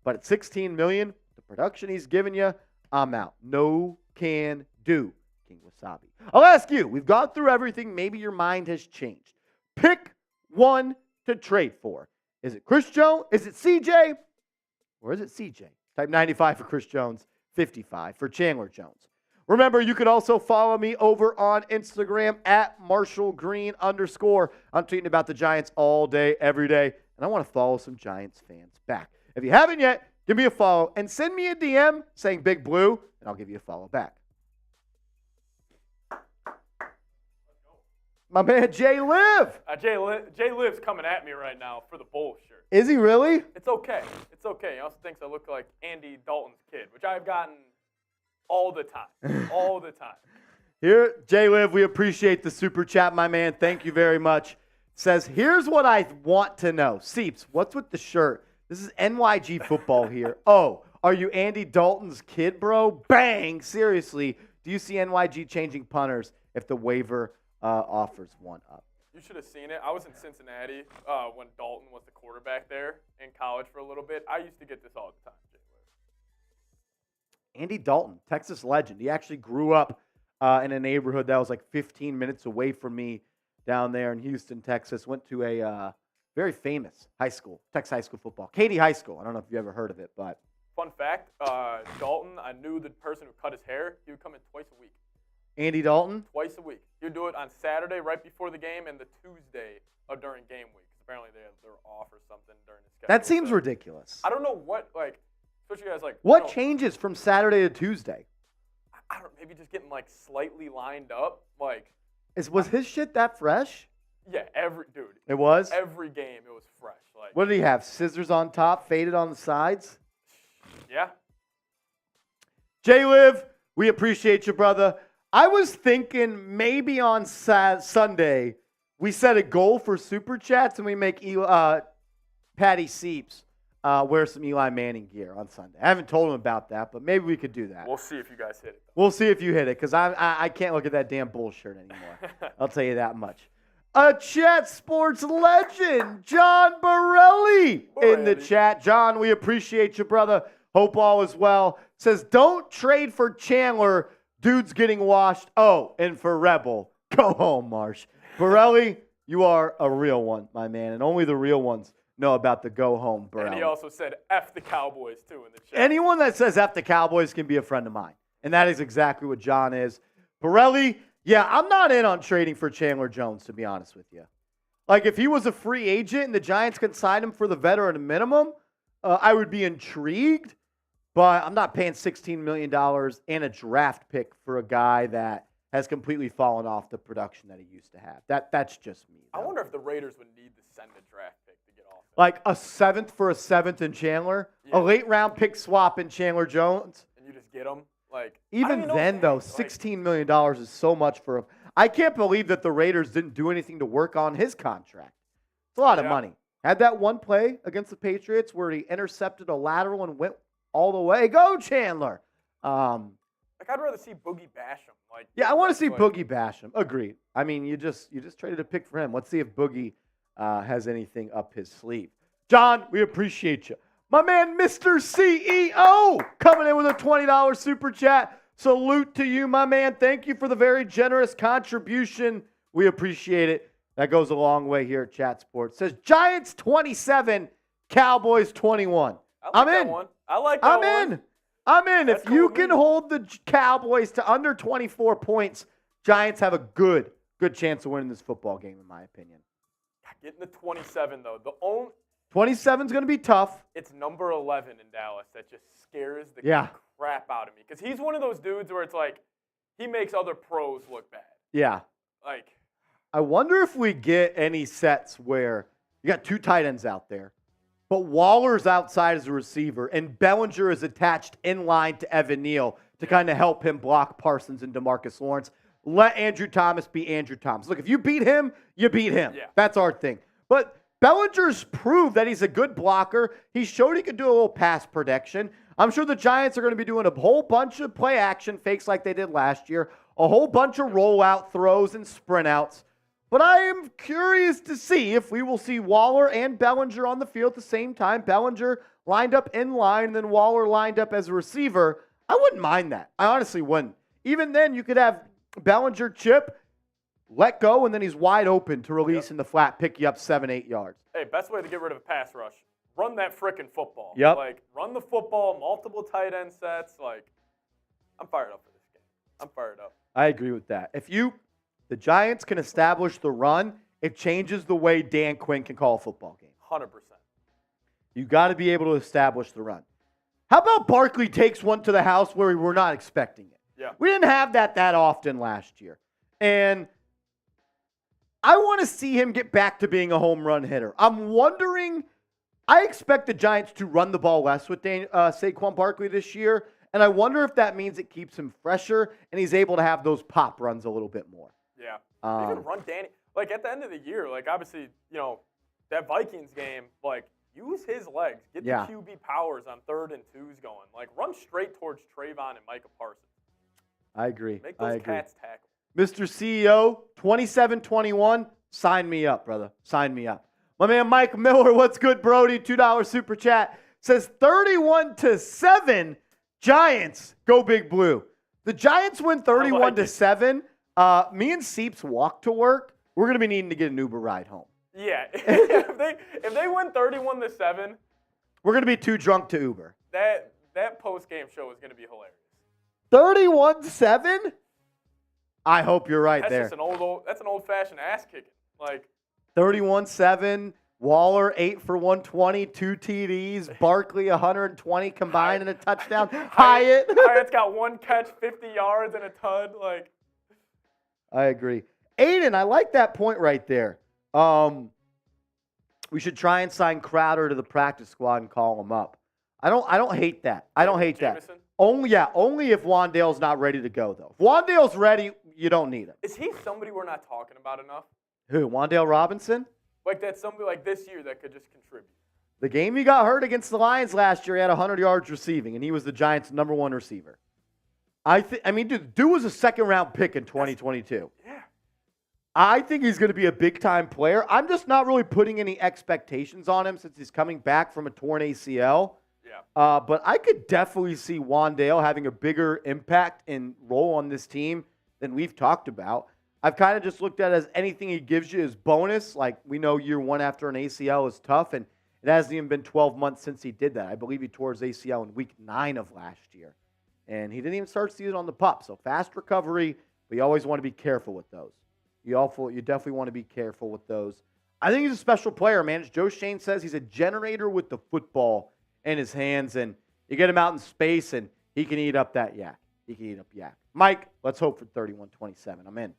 But at $16 million, the production he's giving you, I'm out. No can do, King Wasabi. I'll ask you, we've gone through everything. Maybe your mind has changed. Pick one to trade for. Is it Chris Jones? Is it CJ? Or is it CJ? Type 95 for Chris Jones, 55 for Chandler Jones. Remember, you can also follow me over on Instagram at @MarshallGreen_. I'm tweeting about the Giants all day, every day, and I want to follow some Giants fans back. If you haven't yet, give me a follow and send me a DM saying Big Blue, and I'll give you a follow back. My man, Jay Liv. Jay Liv's coming at me right now for the Bulls shirt. Is he really? It's okay. It's okay. He also thinks I look like Andy Dalton's kid, which I've gotten all the time. All the time. Here, Jay Liv, we appreciate the super chat, my man. Thank you very much. Says, here's what I want to know. Seeps, what's with the shirt? This is NYG football here. Oh, are you Andy Dalton's kid, bro? Bang! Seriously, do you see NYG changing punters if the waiver offers one up? You should have seen it. I was in Cincinnati when Dalton was the quarterback there in college for a little bit. I used to get this all the time. Andy Dalton, Texas legend. He actually grew up in a neighborhood that was like 15 minutes away from me down there in Houston, Texas. Went to a very famous high school, Texas high school football. Katy High School. I don't know if you ever heard of it, but. Fun fact, Dalton, I knew the person who cut his hair. He would come in twice a week. Andy Dalton? Twice a week. He would do it on Saturday right before the game and the Tuesday during game week. Apparently they're off or something during the schedule. That seems ridiculous. I don't know what, especially guys what changes from Saturday to Tuesday? I don't know, maybe just getting slightly lined up. Was his shit that fresh? Yeah, dude. It was? Every game it was fresh. What did he have? Scissors on top, faded on the sides? Yeah. Jay Liv, we appreciate you, brother. I was thinking maybe on Sunday we set a goal for super chats and we make Patty Seeps wear some Eli Manning gear on Sunday. I haven't told him about that, but maybe we could do that. We'll see if you guys hit it. We'll see if you hit it because I can't look at that damn bull shirt anymore. I'll tell you that much. A chat sports legend, John Borelli, in the chat. John, we appreciate you, brother. Hope all is well. Says, don't trade for Chandler. Dude's getting washed. Oh, and for Rebel, go home, Marsh. Borelli, you are a real one, my man, and only the real ones know about the go home, Borelli. And he also said F the Cowboys, too, in the chat. Anyone that says F the Cowboys can be a friend of mine, and that is exactly what John is. Borelli, yeah, I'm not in on trading for Chandler Jones, to be honest with you. If he was a free agent and the Giants could sign him for the veteran minimum, I would be intrigued. But I'm not paying $16 million and a draft pick for a guy that has completely fallen off the production that he used to have. That's just me, though. I wonder if the Raiders would need to send a draft pick to get off. A 7th for a 7th in Chandler? Yeah. A late-round pick swap in Chandler Jones? And you just get him? Even then, though, $16 million is so much for him. I can't believe that the Raiders didn't do anything to work on his contract. It's a lot of money. Had that one play against the Patriots where he intercepted a lateral and went all the way. Go, Chandler. I'd rather see Boogie Basham. I want to see Boogie Basham. Agreed. I mean, you just traded a pick for him. Let's see if Boogie has anything up his sleeve. John, we appreciate you. My man, Mr. CEO, coming in with a $20 super chat. Salute to you, my man. Thank you for the very generous contribution. We appreciate it. That goes a long way here at Chat Sports. It says Giants 27, Cowboys 21. I like that one. I like that one. I'm in. That's If you cool can hold the Cowboys to under 24 points, Giants have a good chance of winning this football game, in my opinion. Getting to 27, though. 27 is going to be tough. It's number 11 in Dallas that just scares the crap out of me. Because he's one of those dudes where it's like he makes other pros look bad. Yeah. Like, I wonder if we get any sets where you got two tight ends out there, but Waller's outside as a receiver, and Bellinger is attached in line to Evan Neal to kind of help him block Parsons and DeMarcus Lawrence. Let Andrew Thomas be Andrew Thomas. Look, if you beat him, you beat him. Yeah. That's our thing. But Bellinger's proved that he's a good blocker. He showed he could do a little pass protection. I'm sure the Giants are going to be doing a whole bunch of play action fakes like they did last year, a whole bunch of rollout throws and sprint outs. But I am curious to see if we will see Waller and Bellinger on the field at the same time. Bellinger lined up in line, and then Waller lined up as a receiver. I wouldn't mind that. I honestly wouldn't. Even then, you could have Bellinger chip, let go, and then he's wide open to release in the flat, pick you up 7-8 yards. Hey, best way to get rid of a pass rush, run that frickin' football. Yep. Like, run the football, multiple tight end sets. Like, I'm fired up for this game. I'm fired up. I agree with that. If the Giants can establish the run, it changes the way Dan Quinn can call a football game. 100%. You got to be able to establish the run. How about Barkley takes one to the house where we were not expecting it? Yeah. We didn't have that often last year. And I want to see him get back to being a home run hitter. I'm wondering, I expect the Giants to run the ball less with Saquon Barkley this year, and I wonder if that means it keeps him fresher and he's able to have those pop runs a little bit more. Yeah. Even run Danny. Like, at the end of the year, like, obviously, that Vikings game, like, use his legs. Get the QB powers on 3rd and 2s going. Like, run straight towards Trayvon and Micah Parsons. I agree. Make those cats tackle. Mr. CEO, 27-21, sign me up, brother. Sign me up. My man Mike Miller, what's good, Brody? $2 super chat. Says 31-7, Giants, go Big Blue. The Giants win 31-7. Me and Seeps walk to work. We're going to be needing to get an Uber ride home. Yeah. if they win 31-7, we're going to be too drunk to Uber. That post-game show is going to be hilarious. 31-7? I hope you're right there. That's an old-fashioned ass kicking. Like 31-7, Waller 8 for 120, 2 TDs, Barkley 120 combined and a touchdown. Hyatt's got 1 catch, 50 yards and a tud. Like, I agree. Aiden, I like that point right there. We should try and sign Crowder to the practice squad and call him up. I don't hate that. I don't hate Jameson? that. Only if Wandale's not ready to go, though. If Wandale's ready, you don't need him. Is he somebody we're not talking about enough? Who, Wandale Robinson? Like, that's somebody like this year that could just contribute. The game he got hurt against the Lions last year, he had 100 yards receiving, and he was the Giants' #1 receiver. Dude was a second-round pick in 2022. Yeah. I think he's going to be a big-time player. I'm just not really putting any expectations on him since he's coming back from a torn ACL. Yeah. But I could definitely see Wandale having a bigger impact and role on this team than we've talked about. I've kind of just looked at it as anything he gives you is bonus. Like, we know year one after an ACL is tough, and it hasn't even been 12 months since he did that. I believe he tore his ACL in week 9 of last year. And he didn't even start season on the pup. So fast recovery, but you always want to be careful with those. You definitely want to be careful with those. I think he's a special player, man. As Joe Shane says, he's a generator with the football in his hands, and you get him out in space, and he can eat up that yak. He can eat up yak. Mike, let's hope for 31-27. I'm in.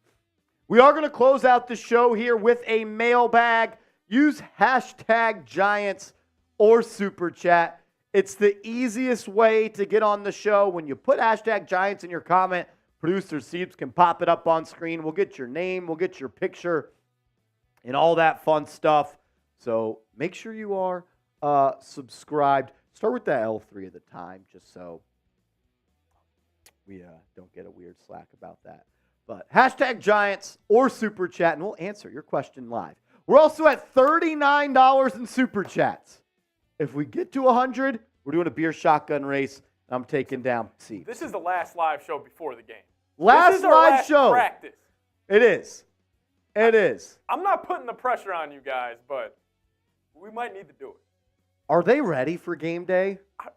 We are going to close out the show here with a mailbag. Use hashtag Giants or Super Chat. It's the easiest way to get on the show. When you put hashtag Giants in your comment, producer Seeps can pop it up on screen. We'll get your name, we'll get your picture, and all that fun stuff. So make sure you are subscribed. Start with the L3 at the time, just so we don't get a weird slack about that. But hashtag Giants or Super Chat, and we'll answer your question live. We're also at $39 in Super Chats. If we get to 100, we're doing a beer shotgun race. I'm taking down Seeps. This is the last live show before the game. Last live show. Practice. It is. It is. I'm not putting the pressure on you guys, but we might need to do it. Are they ready for game day? I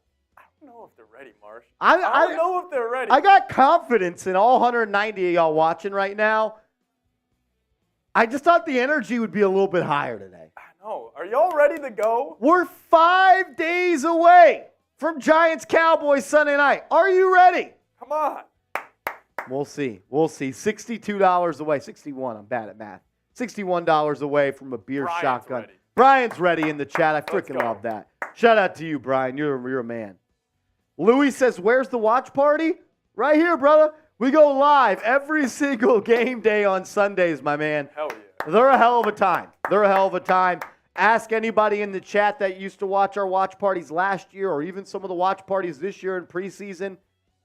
don't know if they're ready, Marsh. I don't know if they're ready. I got confidence in all 190 of y'all watching right now. I just thought the energy would be a little bit higher today. I know. Are y'all ready to go? We're 5 days away from Giants-Cowboys Sunday night. Are you ready? Come on. We'll see. We'll see. $62 away. 61. I'm bad at math. $61 away from a beer Brian's shotgun. ready. Brian's ready in the chat. I Let's freaking go. love that. Shout out to you, Brian. You're a man. Louis says, where's the watch party? Right here, brother. We go live every single game day on Sundays, my man. Hell yeah. They're a hell of a time. They're a hell of a time. Ask anybody in the chat that used to watch our watch parties last year or even some of the watch parties this year in preseason.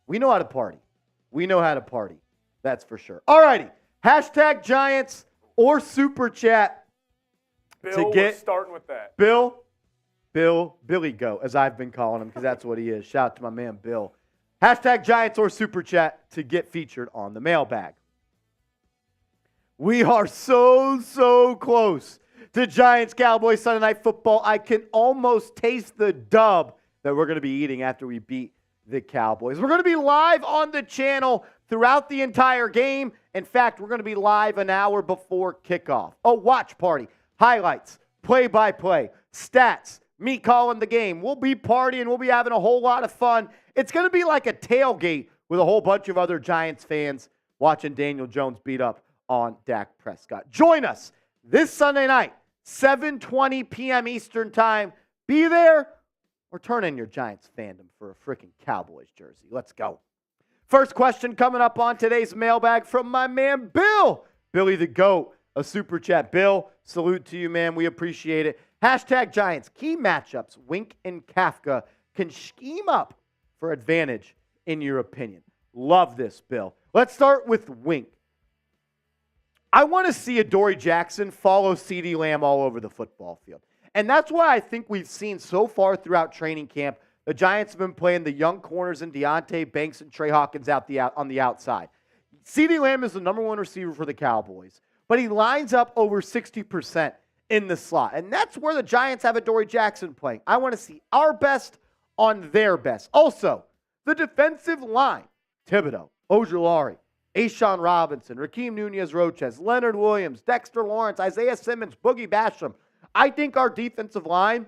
We know how to party. We know how to party. That's for sure. All righty. Hashtag Giants or Super Chat. Bill, we're starting with that. Billy Goat, as I've been calling him because that's what he is. Shout out to my man Bill. Hashtag Giants or Super Chat to get featured on the mailbag. We are so close to Giants-Cowboys Sunday Night Football. I can almost taste the dub that we're going to be eating after we beat the Cowboys. We're going to be live on the channel throughout the entire game. In fact, we're going to be live an hour before kickoff. A watch party, highlights, play-by-play, stats, me calling the game. We'll be partying. We'll be having a whole lot of fun. It's going to be like a tailgate with a whole bunch of other Giants fans watching Daniel Jones beat up on Dak Prescott. Join us this Sunday night, 7:20 p.m. Eastern Time. Be there or turn in your Giants fandom for a freaking Cowboys jersey. Let's go. First question coming up on today's mailbag from my man Bill. Billy the GOAT, a super chat. Bill, salute to you, man. We appreciate it. Hashtag Giants. Key matchups Wink and Kafka can scheme up for advantage in your opinion. Love this, Bill. Let's start with Wink. I want to see Adoree Jackson follow CeeDee Lamb all over the football field. And that's why I think we've seen so far throughout training camp, the Giants have been playing the young corners and Deonte Banks and Trey Hawkins on the outside. CeeDee Lamb is the number one receiver for the Cowboys, but he lines up over 60% in the slot. And that's where the Giants have Adoree Jackson playing. I want to see our best on their best. Also, the defensive line, Thibodeaux, Ojulari, A'Shawn Robinson, Raheem Nunez-Roches, Leonard Williams, Dexter Lawrence, Isaiah Simmons, Boogie Basham. I think our defensive line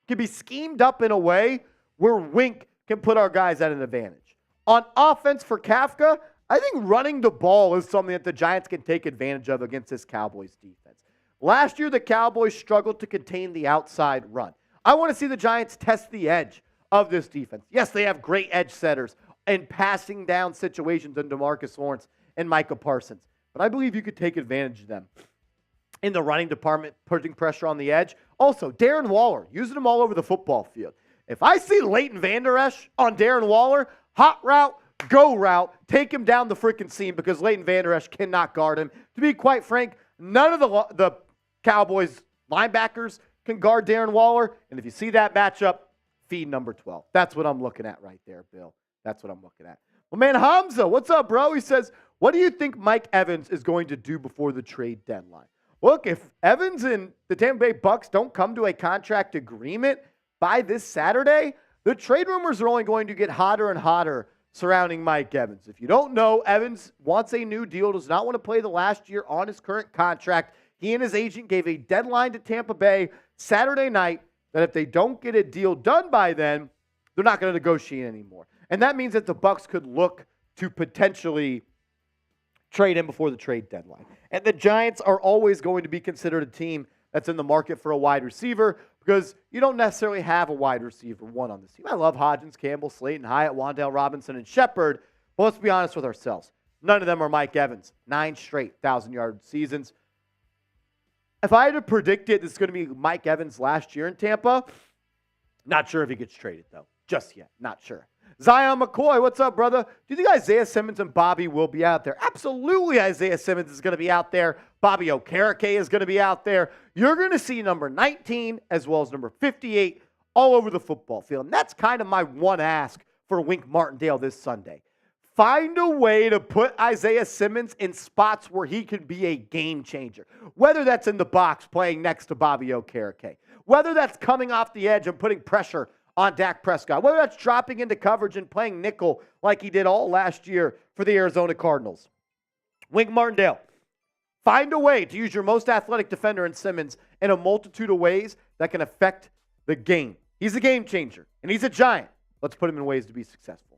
can be schemed up in a way where Wink can put our guys at an advantage. On offense for Kafka, I think running the ball is something that the Giants can take advantage of against this Cowboys defense. Last year, the Cowboys struggled to contain the outside run. I want to see the Giants test the edge of this defense. Yes, they have great edge setters and passing down situations in DeMarcus Lawrence and Micah Parsons. But I believe you could take advantage of them in the running department, putting pressure on the edge. Also, Darren Waller, using them all over the football field. If I see Leighton Vander Esch on Darren Waller, hot route, go route, take him down the freaking seam because Leighton Vander Esch cannot guard him. To be quite frank, none of the Cowboys linebackers can guard Darren Waller. And if you see that matchup, feed number 12. That's what I'm looking at right there, Bill. That's what I'm looking at. Well, man, Hamza, what's up, bro? He says, what do you think Mike Evans is going to do before the trade deadline? Look, if Evans and the Tampa Bay Bucks don't come to a contract agreement by this Saturday, the trade rumors are only going to get hotter and hotter surrounding Mike Evans. If you don't know, Evans wants a new deal, does not want to play the last year on his current contract. He and his agent gave a deadline to Tampa Bay Saturday night that if they don't get a deal done by then, they're not going to negotiate anymore. And that means that the Bucks could look to potentially trade him before the trade deadline. And the Giants are always going to be considered a team that's in the market for a wide receiver because you don't necessarily have a wide receiver one on this team. I love Hodgins, Campbell, Slayton, Hyatt, Wan'Dale Robinson, and Shepard. But let's be honest with ourselves. None of them are Mike Evans. 9 straight 1,000-yard seasons. If I had to predict it, this is going to be Mike Evans last year in Tampa. Not sure if he gets traded, though. Just yet. Not sure. Zion McCoy, what's up, brother? Do you think Isaiah Simmons and Bobby will be out there? Absolutely, Isaiah Simmons is going to be out there. Bobby Okereke is going to be out there. You're going to see number 19 as well as number 58 all over the football field. And that's kind of my one ask for Wink Martindale this Sunday. Find a way to put Isaiah Simmons in spots where he can be a game changer. Whether that's in the box playing next to Bobby Okereke, whether that's coming off the edge and putting pressure on Dak Prescott, whether that's dropping into coverage and playing nickel like he did all last year for the Arizona Cardinals. Wink Martindale, find a way to use your most athletic defender in Simmons in a multitude of ways that can affect the game. He's a game changer, and he's a Giant. Let's put him in ways to be successful.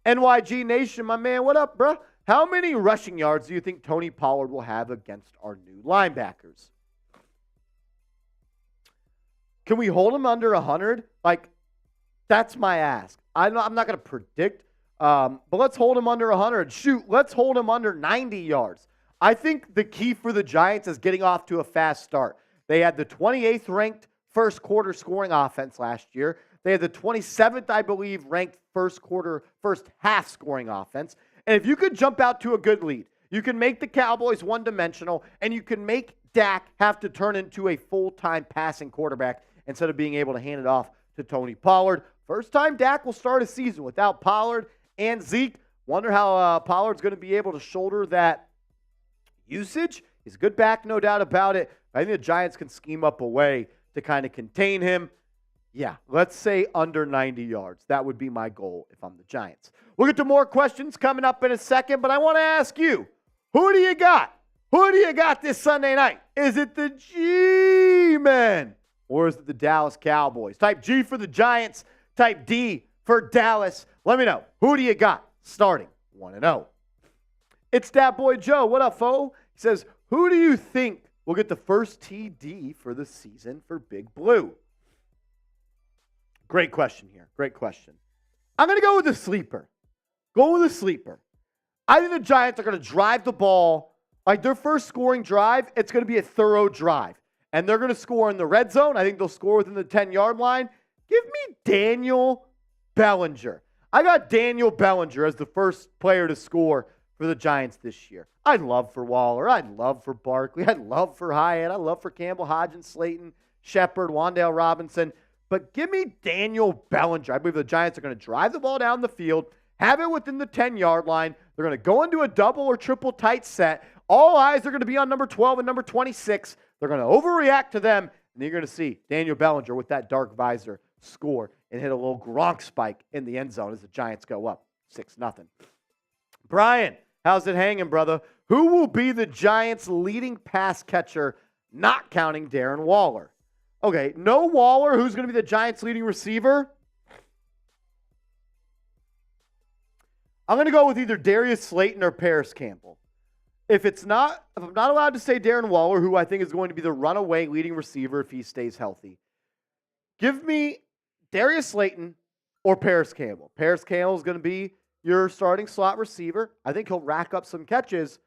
NYG Nation, my man, what up, bro? How many rushing yards do you think Tony Pollard will have against our new linebackers? Can we hold him under 100? That's my ask. I'm not going to predict, but let's hold him under 100. Shoot, let's hold him under 90 yards. I think the key for the Giants is getting off to a fast start. They had the 28th ranked first quarter scoring offense last year. They had the 27th, I believe, ranked first half scoring offense. And if you could jump out to a good lead, you can make the Cowboys one-dimensional, and you can make Dak have to turn into a full-time passing quarterback instead of being able to hand it off to Tony Pollard. First time Dak will start a season without Pollard and Zeke. Wonder how Pollard's going to be able to shoulder that usage. He's a good back, no doubt about it. I think the Giants can scheme up a way to kind of contain him. Yeah, let's say under 90 yards. That would be my goal if I'm the Giants. We'll get to more questions coming up in a second, but I want to ask you, who do you got? Who do you got this Sunday night? Is it the G-Men or is it the Dallas Cowboys? Type G for the Giants. Type D for Dallas. Let me know. Who do you got starting 1-0? It's that boy Joe. What up, foe? He says, who do you think will get the first TD for the season for Big Blue? Great question here. Great question. I'm going to go with a sleeper. I think the Giants are going to drive the ball. Like their first scoring drive, it's going to be a thorough drive. And they're going to score in the red zone. I think they'll score within the 10-yard line. Give me Daniel Bellinger. I got Daniel Bellinger as the first player to score for the Giants this year. I'd love for Waller. I'd love for Barkley. I'd love for Hyatt. I'd love for Campbell, Hodgins, Slayton, Shepard, Wan'Dale Robinson. But give me Daniel Bellinger. I believe the Giants are going to drive the ball down the field, have it within the 10-yard line. They're going to go into a double or triple tight set. All eyes are going to be on number 12 and number 26. They're going to overreact to them, and you're going to see Daniel Bellinger with that dark visor score and hit a little Gronk spike in the end zone as the Giants go up 6-0. Brian, how's it hanging, brother? Who will be the Giants' leading pass catcher, not counting Darren Waller? Okay, no Waller. Who's going to be the Giants' leading receiver? I'm going to go with either Darius Slayton or Paris Campbell. If I'm not allowed to say Darren Waller, who I think is going to be the runaway leading receiver if he stays healthy, give me Darius Slayton or Paris Campbell. Paris Campbell is going to be your starting slot receiver. I think he'll rack up some catches,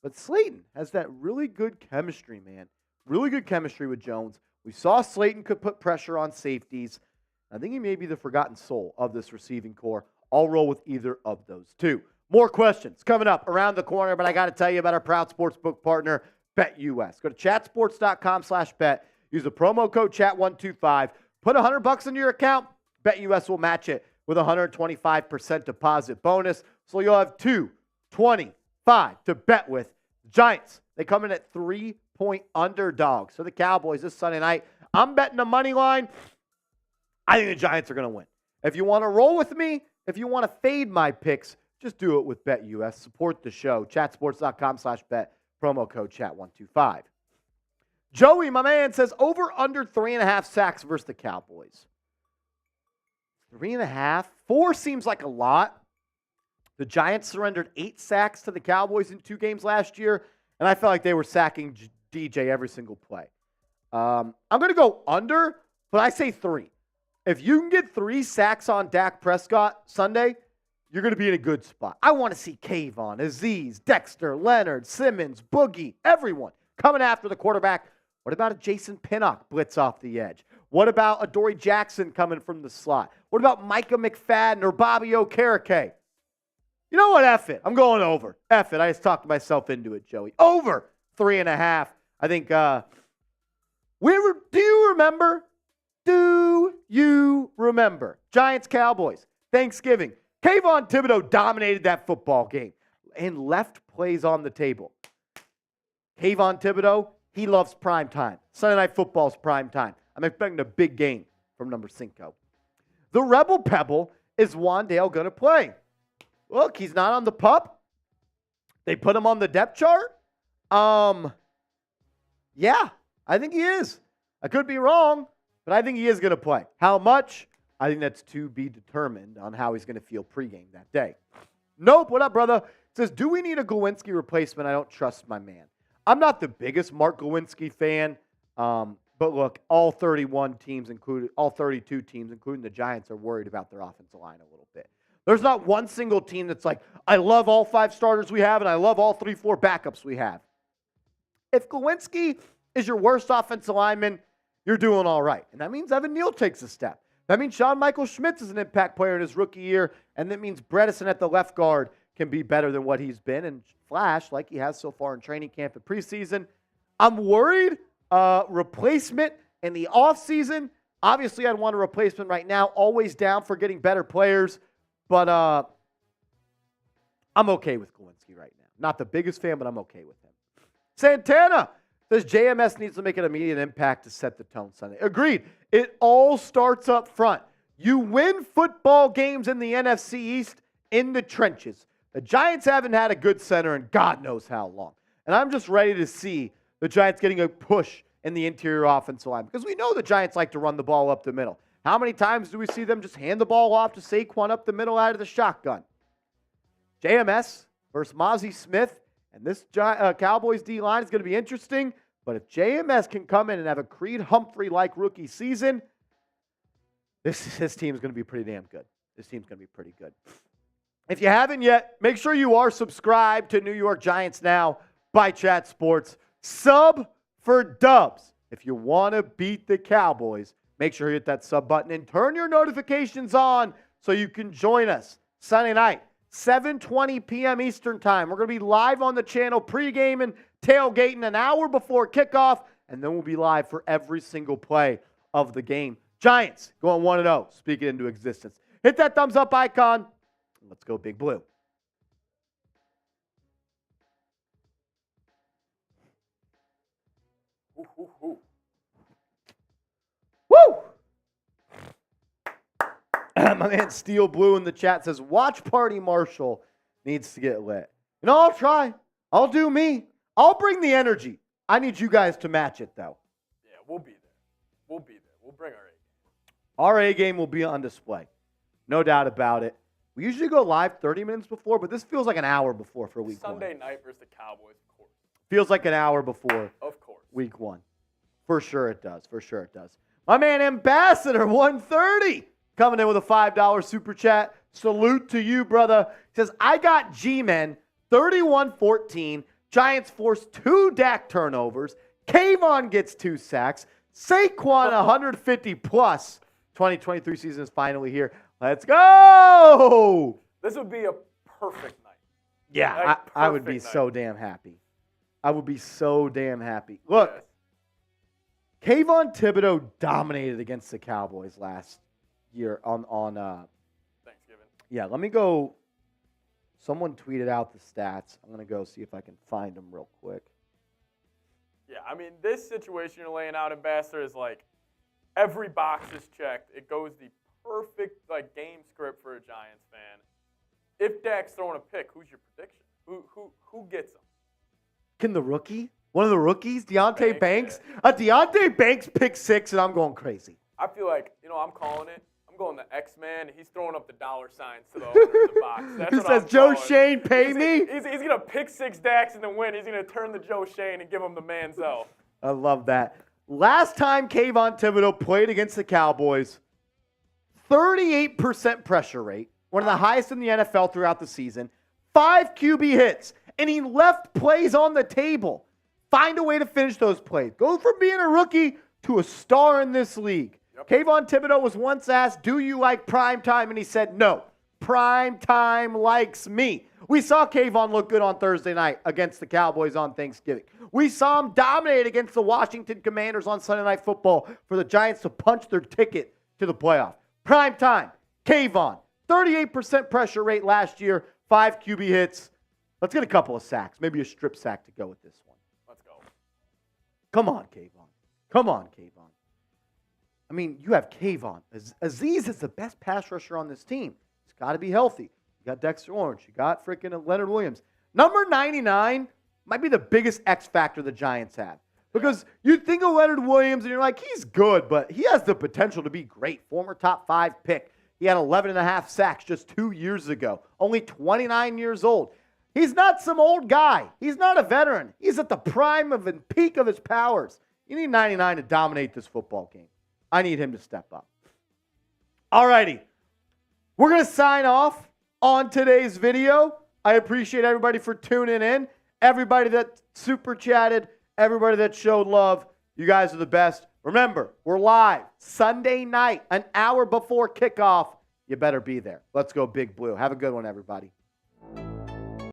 but Slayton has that really good chemistry, man. Really good chemistry with Jones. We saw Slayton could put pressure on safeties. I think he may be the forgotten soul of this receiving core. I'll roll with either of those two. More questions coming up around the corner, but I got to tell you about our proud sportsbook partner, BetUS. Go to chatsports.com/bet. Use the promo code chat125. Put $100 into your account. BetUS will match it with a 125% deposit bonus. So you'll have $225 to bet with. Giants, they come in at 3-point underdogs. So the Cowboys this Sunday night, I'm betting the money line. I think the Giants are going to win. If you want to roll with me, if you want to fade my picks, just do it with BetUS. Support the show. Chatsports.com/bet. Promo code chat125. Joey, my man, says over under 3.5 sacks versus the Cowboys. 3.5? 4 seems like a lot. The Giants surrendered 8 sacks to the Cowboys in 2 games last year, and I felt like they were sacking DJ every single play. I'm going to go under, but I say 3. If you can get 3 sacks on Dak Prescott Sunday, you're going to be in a good spot. I want to see Kayvon, Aziz, Dexter, Leonard, Simmons, Boogie, everyone coming after the quarterback. What about a Jason Pinnock blitz off the edge? What about a Dory Jackson coming from the slot? What about Micah McFadden or Bobby Okereke? You know what? F it. I'm going over. F it. I just talked myself into it, Joey. Over 3.5. I think, do you remember? Do you remember? Giants-Cowboys, Thanksgiving. Kayvon Thibodeau dominated that football game and left plays on the table. Kayvon Thibodeau, he loves prime time. Sunday Night Football's prime time. I'm expecting a big game from number 5. The Rebel Pebble, is Wan'Dale going to play? Look, he's not on the PUP. They put him on the depth chart. Yeah, I think he is. I could be wrong, but I think he is going to play. How much? I think that's to be determined on how he's going to feel pregame that day. Nope, what up, brother? Says, do we need a Glowinski replacement? I don't trust my man. I'm not the biggest Mark Glowinski fan, but look, all 31 teams, all 32 teams, including the Giants, are worried about their offensive line a little bit. There's not one single team that's like, I love all 5 starters we have, and I love all 3-4 backups we have. If Glowinski is your worst offensive lineman, you're doing all right. And that means Evan Neal takes a step. That means Sean Michael Schmitz is an impact player in his rookie year, and that means Bredesen at the left guard can be better than what he's been and flash like he has so far in training camp and preseason. I'm worried. Replacement in the offseason. Obviously, I'd want a replacement right now. Always down for getting better players. But I'm okay with Glowinski right now. Not the biggest fan, but I'm okay with him. Santana says JMS needs to make an immediate impact to set the tone Sunday. Agreed. It all starts up front. You win football games in the NFC East in the trenches. The Giants haven't had a good center in God knows how long. And I'm just ready to see the Giants getting a push in the interior offensive line because we know the Giants like to run the ball up the middle. How many times do we see them just hand the ball off to Saquon up the middle out of the shotgun? JMS versus Mozzie Smith, and this Cowboys D-line is going to be interesting, but if JMS can come in and have a Creed Humphrey-like rookie season, this team is going to be pretty damn good. This team's going to be pretty good. If you haven't yet, make sure you are subscribed to New York Giants Now by Chat Sports. Sub for dubs. If you want to beat the Cowboys, make sure you hit that sub button and turn your notifications on so you can join us Sunday night, 7:20 p.m. Eastern Time. We're going to be live on the channel pregame and tailgating an hour before kickoff, and then we'll be live for every single play of the game. Giants going 1-0, speak it into existence. Hit that thumbs up icon. Let's go Big Blue. Woo! My man Steel Blue in the chat says, watch party Marshall needs to get lit. You know, I'll try. I'll do me. I'll bring the energy. I need you guys to match it, though. Yeah, we'll be there. We'll bring our A game. Our A game will be on display. No doubt about it. We usually go live 30 minutes before, but this feels like an hour before for week one. Sunday night versus the Cowboys, of course. Feels like an hour before. Of course. Week one. For sure it does. My man Ambassador 130 coming in with a $5 super chat. Salute to you, brother. He says, I got G-Men 31-14. Giants force 2 Dak turnovers. Kayvon gets 2 sacks. Saquon 150 plus. 2023 season is finally here. Let's go! This would be a perfect night. Yeah, I would be so damn happy. Look, Yes. Kayvon Thibodeau dominated against the Cowboys last year on Thanksgiving. Yeah, let me go. Someone tweeted out the stats. I'm going to go see if I can find them real quick. Yeah, I mean, this situation you're laying out, Ambassador, is like every box is checked. It goes the perfect game script for a Giants fan. If Dak's throwing a pick, who's your prediction? Who gets him? Can the rookie? One of the rookies? Deontay Banks? A Deontay Banks pick 6, and I'm going crazy. I feel like, I'm calling it. I'm going the X-Man. He's throwing up the dollar signs to the box. That's He what says, I'm Joe calling. Shane, pay me? He's going to pick 6 Dax in the win. He's going to turn to Joe Shane and give him the Manziel. I love that. Last time Kayvon Thibodeau played against the Cowboys, 38% pressure rate, one of the highest in the NFL throughout the season, 5 QB hits, and he left plays on the table. Find a way to finish those plays. Go from being a rookie to a star in this league. Yep. Kayvon Thibodeau was once asked, do you like prime time? And he said, no. Prime time likes me. We saw Kayvon look good on Thursday night against the Cowboys on Thanksgiving. We saw him dominate against the Washington Commanders on Sunday Night Football for the Giants to punch their ticket to the playoff. Prime time, Kayvon, 38% pressure rate last year, 5 QB hits. Let's get a couple of sacks, maybe a strip sack to go with this one. Let's go. Come on, Kayvon. Come on, Kayvon. I mean, you have Kayvon. Aziz is the best pass rusher on this team. He's got to be healthy. You got Dexter Lawrence. You got freaking Leonard Williams. Number 99 might be the biggest X factor the Giants have. Because you think of Leonard Williams and you're like, he's good, but he has the potential to be great. Former top 5 pick. He had 11.5 sacks just 2 years ago. Only 29 years old. He's not some old guy. He's not a veteran. He's at the prime of and peak of his powers. You need 99 to dominate this football game. I need him to step up. All righty. We're going to sign off on today's video. I appreciate everybody for tuning in. Everybody that super chatted. Everybody that showed love. You guys are the best. Remember, we're live Sunday night, an hour before kickoff. You better be there. Let's go Big Blue. Have a good one, everybody.